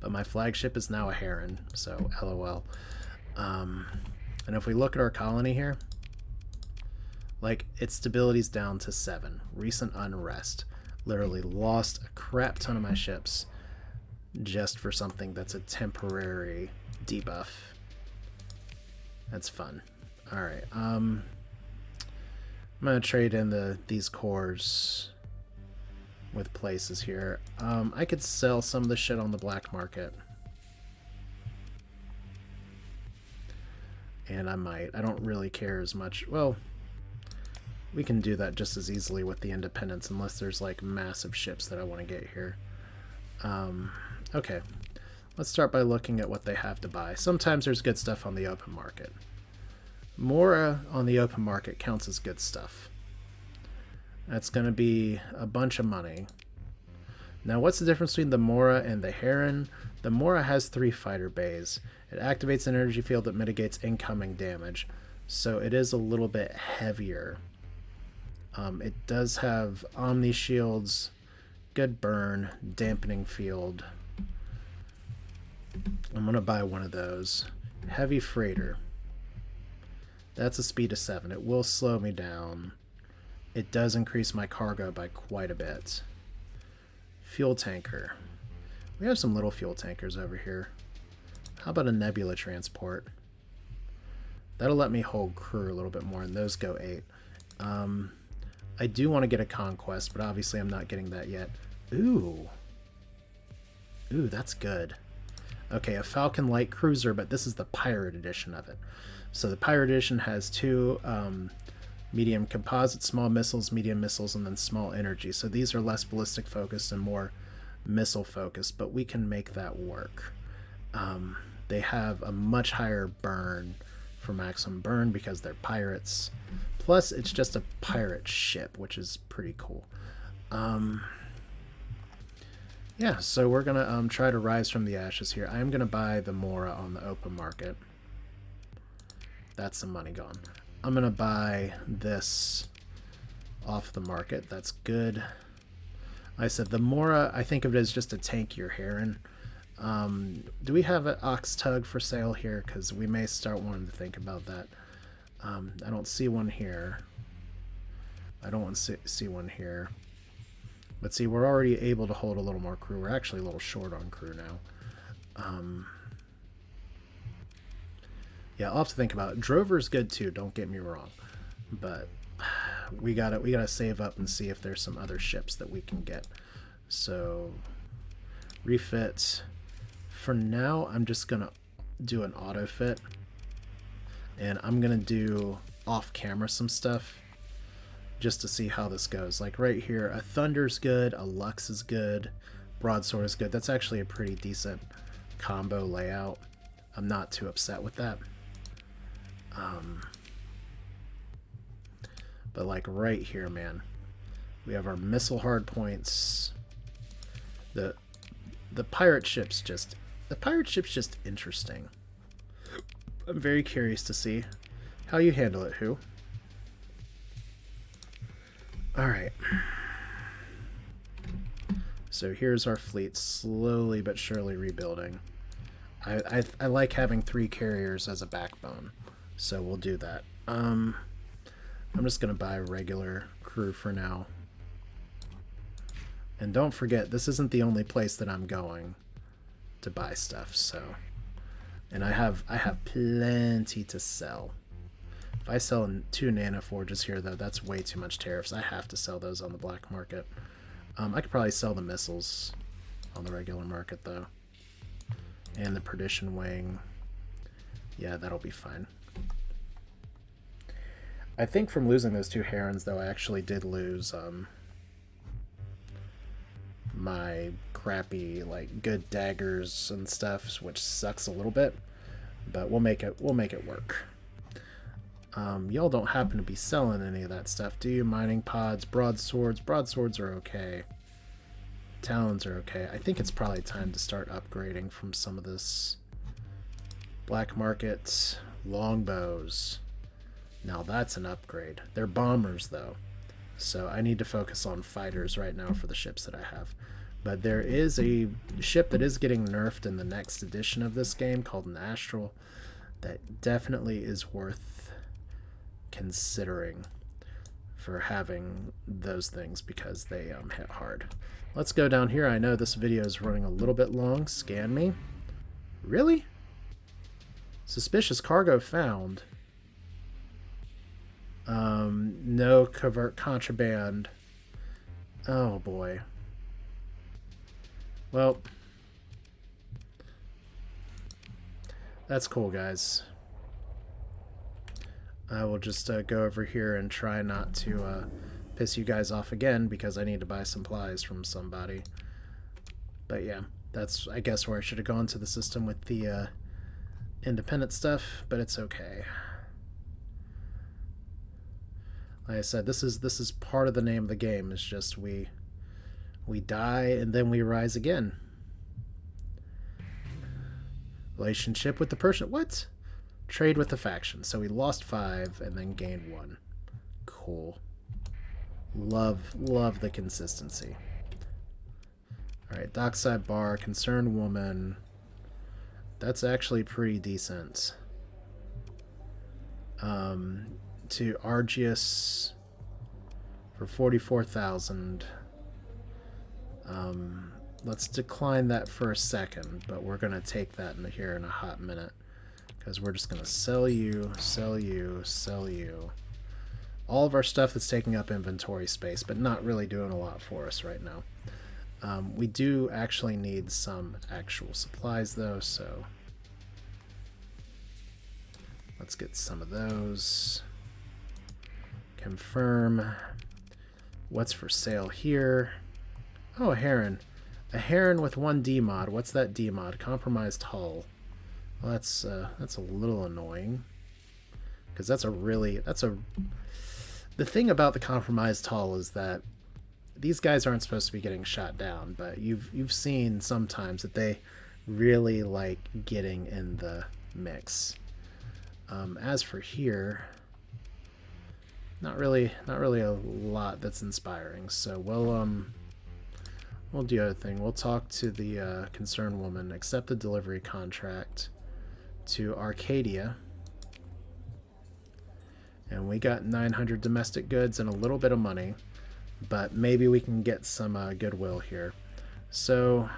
Speaker 1: But my flagship is now a Heron, so LOL. And if we look at our colony here, like, its stability's down to 7. Recent unrest. Literally lost a crap ton of my ships just for something that's a temporary debuff. That's fun. Alright, I'm gonna trade in these cores with places here. I could sell some of the shit on the black market. And I might. I don't really care as much. Well, we can do that just as easily with the Independence, unless there's like massive ships that I want to get here. Okay. Let's start by looking at what they have to buy. Sometimes there's good stuff on the open market. Mora on the open market counts as good stuff. That's going to be a bunch of money. Now, what's the difference between the Mora and the Heron? The Mora has 3 fighter bays. It activates an energy field that mitigates incoming damage, so it is a little bit heavier. It does have Omni shields, good burn, dampening field. I'm going to buy one of those. Heavy freighter. That's a speed of 7. It will slow me down. It does increase my cargo by quite a bit. Fuel tanker. We have some little fuel tankers over here. How about a nebula transport? That'll let me hold crew a little bit more, and those go 8. I do want to get a conquest, but obviously I'm not getting that yet. Ooh. Ooh, that's good. Okay, a Falcon light cruiser, but this is the pirate edition of it. So the pirate edition has 2 medium composite, small missiles, medium missiles, and then small energy. So these are less ballistic focused and more missile focused, but we can make that work. They have a much higher burn for maximum burn because they're pirates. Plus, it's just a pirate ship, which is pretty cool. Yeah, so we're going to try to rise from the ashes here. I'm going to buy the Mora on the open market. That's some money gone. I'm going to buy this off the market. That's good. Like I said, the Mora, I think of it as just a tankier Heron. Do we have an Ox Tug for sale here? Because we may start wanting to think about that. I don't see one here. I don't want to see one here. But see, we're already able to hold a little more crew. We're actually a little short on crew now. Yeah, I'll have to think about it. Drover's good too, don't get me wrong. But we gotta save up and see if there's some other ships that we can get. So refit. For now, I'm just gonna do an auto fit. And I'm gonna do off camera some stuff just to see how this goes. Like right here, a Thunder's good, a Lux is good, Broadsword is good. That's actually a pretty decent combo layout. I'm not too upset with that. But like right here, man, we have our missile hard points. The pirate ship's just interesting. I'm very curious to see how you handle it, Who. Alright. So here's our fleet, slowly but surely rebuilding. I like having 3 carriers as a backbone, so we'll do that. I'm just going to buy a regular crew for now. And don't forget, this isn't the only place that I'm going to buy stuff, so... And I have plenty to sell. If I sell 2 nanoforges here, though, that's way too much tariffs. I have to sell those on the black market. I could probably sell the missiles on the regular market, though. And the Perdition Wing. Yeah, that'll be fine. I think from losing those 2 Herons, though, I actually did lose my crappy, like, good daggers and stuff, which sucks a little bit. But we'll make it work. Y'all don't happen to be selling any of that stuff, do you? Mining pods, broadswords. Broadswords are okay. Talons are okay. I think it's probably time to start upgrading from some of this black market. Longbows. Now that's an upgrade. They're bombers, though. So I need to focus on fighters right now for the ships that I have. But there is a ship that is getting nerfed in the next edition of this game called an Astral that definitely is worth considering for having those things because they hit hard. Let's go down here. I know this video is running a little bit long. Scan me. Really? Suspicious cargo found. No covert contraband. Oh boy. Well, that's cool, guys. I will just go over here and try not to piss you guys off again because I need to buy supplies from somebody. But yeah, that's, I guess, where I should have gone to the system with the independent stuff, but it's okay. Like I said, this is part of the name of the game. It's just we die and then we rise again. Relationship with the Persian. What? Trade with the faction. So we lost 5 and then gained 1. Cool. Love the consistency. Alright, dockside bar, concerned woman. That's actually pretty decent. To Argius for 44,000. Let's decline that for a second, but we're going to take that here in a hot minute. Because we're just going to sell you, sell you, sell you. All of our stuff that's taking up inventory space, but not really doing a lot for us right now. We do actually need some actual supplies, though, so... Let's get some of those. Confirm. What's for sale here? Oh, a heron. A heron with 1 D mod. What's that D mod? Compromised hull. Well, that's a little annoying. Because the thing about the compromised hull is that these guys aren't supposed to be getting shot down, but you've seen sometimes that they really like getting in the mix. As for here, not really a lot that's inspiring. So we'll do the other thing. We'll talk to the concerned woman, accept the delivery contract to Arcadia. And we got 900 domestic goods and a little bit of money, but maybe we can get some goodwill here. So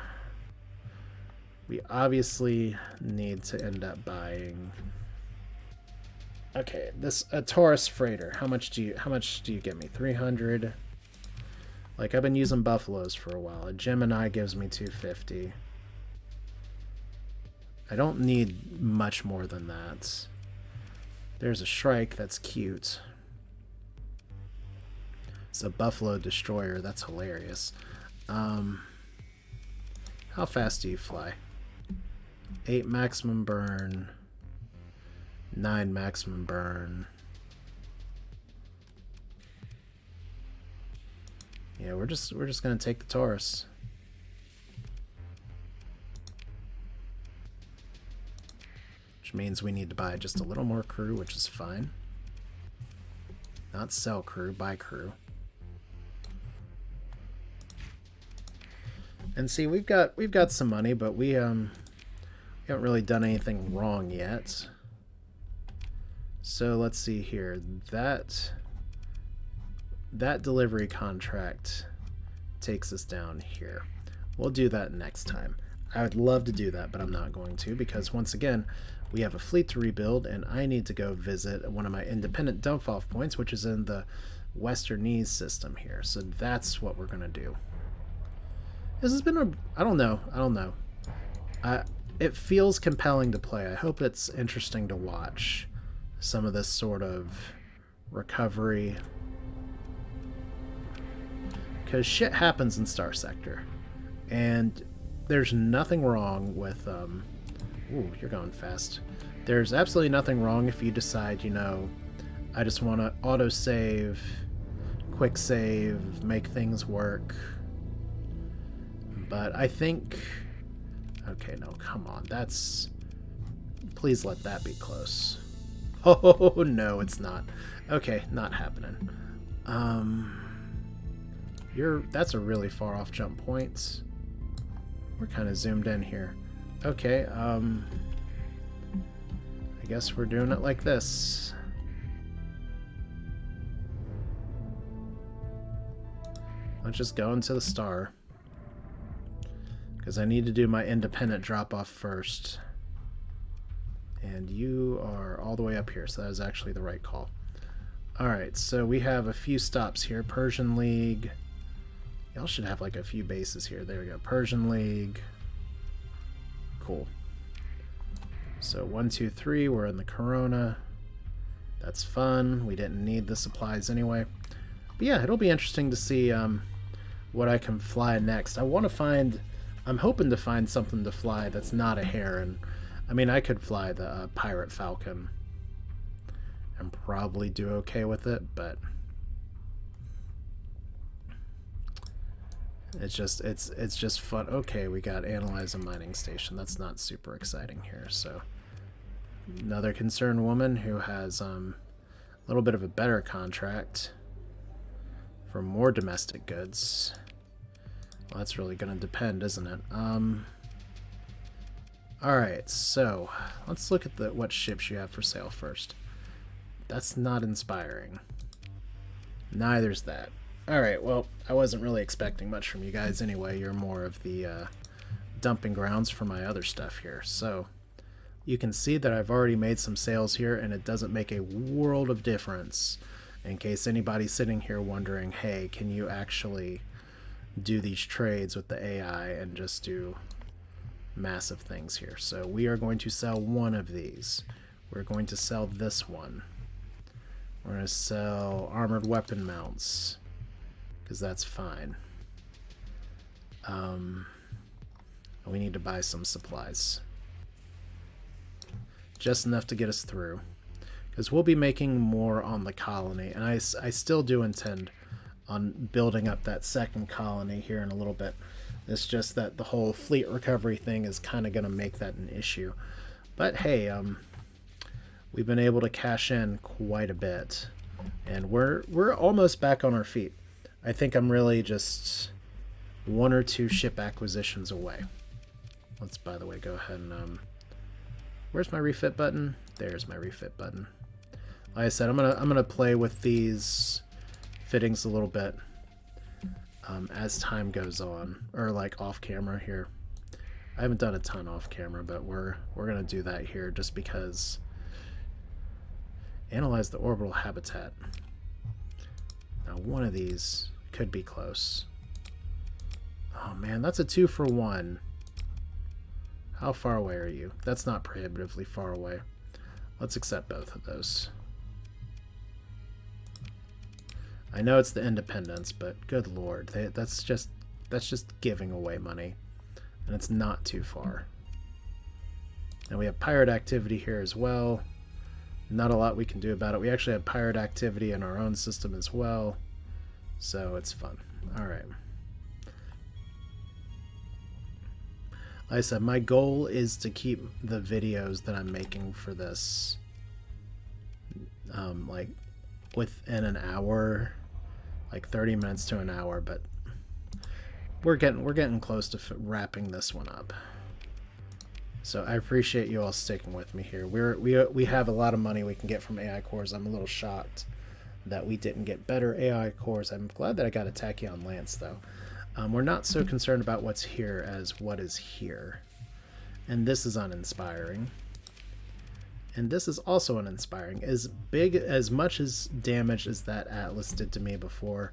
Speaker 1: we obviously need to end up buying. Okay, a Taurus freighter. How much do you get me? 300. Like, I've been using buffaloes for a while. A Gemini gives me 250. I don't need much more than that. There's a Shrike, that's cute. It's a Buffalo Destroyer, that's hilarious. How fast do you fly? 8 maximum burn. 9 maximum burn. Yeah, we're just gonna take the Taurus. Which means we need to buy just a little more crew, which is fine. Not sell crew, buy crew. And see, we've got some money, but we haven't really done anything wrong yet. So let's see here. That delivery contract takes us down here. We'll do that next time. I would love to do that, but I'm not going to, because once again, we have a fleet to rebuild, and I need to go visit one of my independent dump-off points, which is in the Westernese system here. So that's what we're going to do. This has been I don't know. It feels compelling to play. I hope it's interesting to watch some of this sort of recovery. Because shit happens in Starsector. And there's nothing wrong with... Ooh, you're going fast. There's absolutely nothing wrong if you decide, you know, I just want to autosave, quick save, make things work. But I think... Okay, no, come on. That's... Please let that be close. Oh, no, it's not. Okay, not happening. That's a really far off jump point. We're kind of zoomed in here. Okay, I guess we're doing it like this. Let's just go into the star. Because I need to do my independent drop-off first. And you are all the way up here, so that was actually the right call. Alright, so we have a few stops here. Persian League. Y'all should have like a few bases here. There we go. Persian League. Cool. So 1, 2, 3, we're in the Corona. That's fun. We didn't need the supplies anyway. But yeah, it'll be interesting to see what I can fly next. I'm hoping to find something to fly that's not a heron. I mean, I could fly the Pirate Falcon and probably do okay with it, but it's just fun. Okay, we got analyze a mining station. That's not super exciting here. So another concerned woman who has a little bit of a better contract for more domestic goods. Well, that's really going to depend, isn't it? Alright, so let's look at what ships you have for sale first. That's not inspiring. Neither's that. Alright, well, I wasn't really expecting much from you guys anyway. You're more of the dumping grounds for my other stuff here. So you can see that I've already made some sales here, and it doesn't make a world of difference. In case anybody's sitting here wondering, hey, can you actually do these trades with the AI and just do massive things here. So we are going to sell one of these. We're going to sell this one. We're going to sell armored weapon mounts, because that's fine. We need to buy some supplies. Just enough to get us through. Because we'll be making more on the colony. And I still do intend on building up that second colony here in a little bit. It's just that the whole fleet recovery thing is kind of going to make that an issue. But hey, we've been able to cash in quite a bit. And we're almost back on our feet. I think I'm really just 1 or 2 ship acquisitions away. Let's, by the way, go ahead and... where's my refit button? There's my refit button. Like I said, I'm gonna play with these fittings a little bit as time goes on, or like off camera here. I haven't done a ton off camera, but we're gonna do that here just because. Analyze the orbital habitat. Now one of these could be close. Oh man, that's a 2 for 1. How far away are you? That's not prohibitively far away. Let's accept both of those. I know it's the Independence, but good lord, that's just giving away money, and it's not too far. And we have pirate activity here as well. Not a lot we can do about it. We actually have pirate activity in our own system as well, so it's fun. All right. Like I said, my goal is to keep the videos that I'm making for this like within an hour, like 30 minutes to an hour, but we're getting close to wrapping this one up. So I appreciate you all sticking with me here. We have a lot of money we can get from AI cores. I'm a little shocked that we didn't get better AI cores. I'm glad that I got a Tachyon Lance though. We're not so concerned about what's here as what is here. And this is uninspiring. And this is also uninspiring. As much as damage as that Atlas did to me before,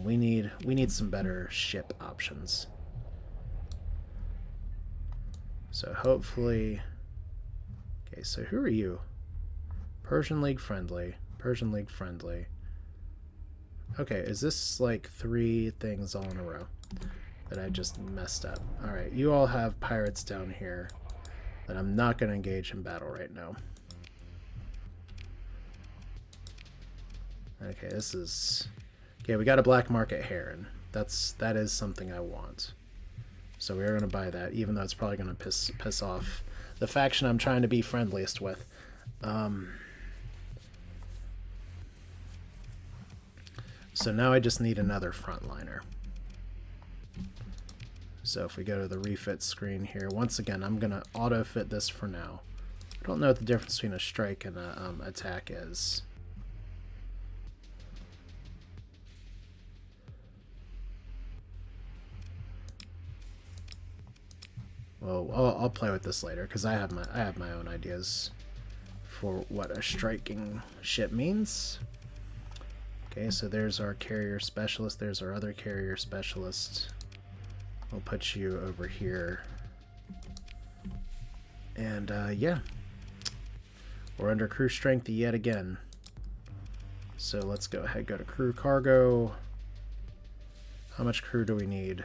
Speaker 1: we need some better ship options. So hopefully... Okay, so who are you? Persian League friendly. Persian League friendly. Okay, is this like 3 things all in a row that I just messed up? Alright, you all have pirates down here that I'm not going to engage in battle right now. Okay, this is... Okay, we got a black market heron. That is something I want. So we are going to buy that, even though it's probably going to piss off the faction I'm trying to be friendliest with. So now I just need another frontliner. So if we go to the refit screen here, once again, I'm going to auto-fit this for now. I don't know what the difference between a strike and an attack is. Well, I'll play with this later because I have my own ideas for what a striking ship means. Okay, so there's our carrier specialist. There's our other carrier specialist. We'll put you over here. And yeah, we're under crew strength yet again. So let's go ahead, go to crew cargo. How much crew do we need?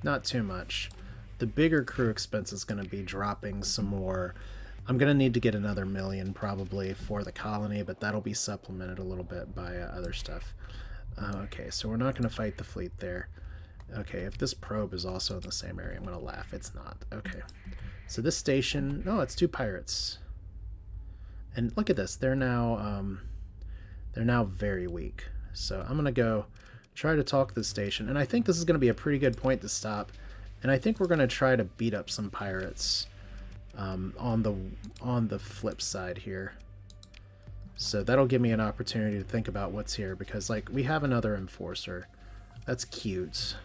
Speaker 1: Not too much. The bigger crew expense is going to be dropping some more. I'm going to need to get another million probably for the colony, but that'll be supplemented a little bit by other stuff. Okay, so we're not going to fight the fleet there. Okay, if this probe is also in the same area, I'm going to laugh. It's not. Okay. So this station... No, it's 2 pirates. And look at this. They're now very weak. So I'm going to go try to talk this station. And I think this is going to be a pretty good point to stop. And I think we're going to try to beat up some pirates on the flip side here. So that'll give me an opportunity to think about what's here. Because, like, we have another enforcer. That's cute.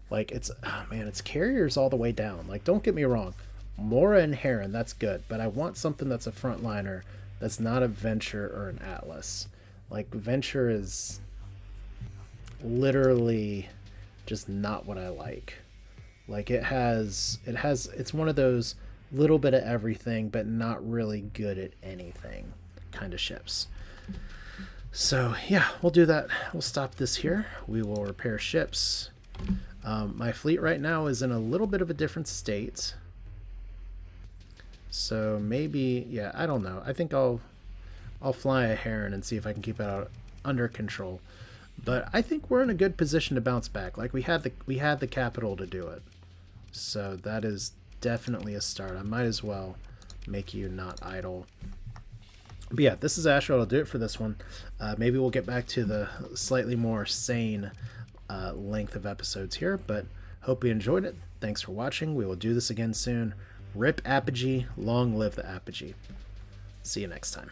Speaker 1: Like, it's... Oh, man, it's carriers all the way down. Like, don't get me wrong. Mora and Heron, that's good. But I want something that's a frontliner that's not a Venture or an Atlas. Like, Venture is... literally just not what I like. Like it's one of those little bit of everything, but not really good at anything kind of ships. So yeah, we'll do that. We'll stop this here. We will repair ships. My fleet right now is in a little bit of a different state. So maybe, yeah, I don't know. I think I'll fly a Heron and see if I can keep it out under control. But I think we're in a good position to bounce back. Like we had the capital to do it. So that is definitely a start. I might as well make you not idle. But yeah, this is Asher. I'll do it for this one. Maybe we'll get back to the slightly more sane length of episodes here, but hope you enjoyed it. Thanks for watching. We will do this again soon. Rip Apogee. Long live the Apogee. See you next time.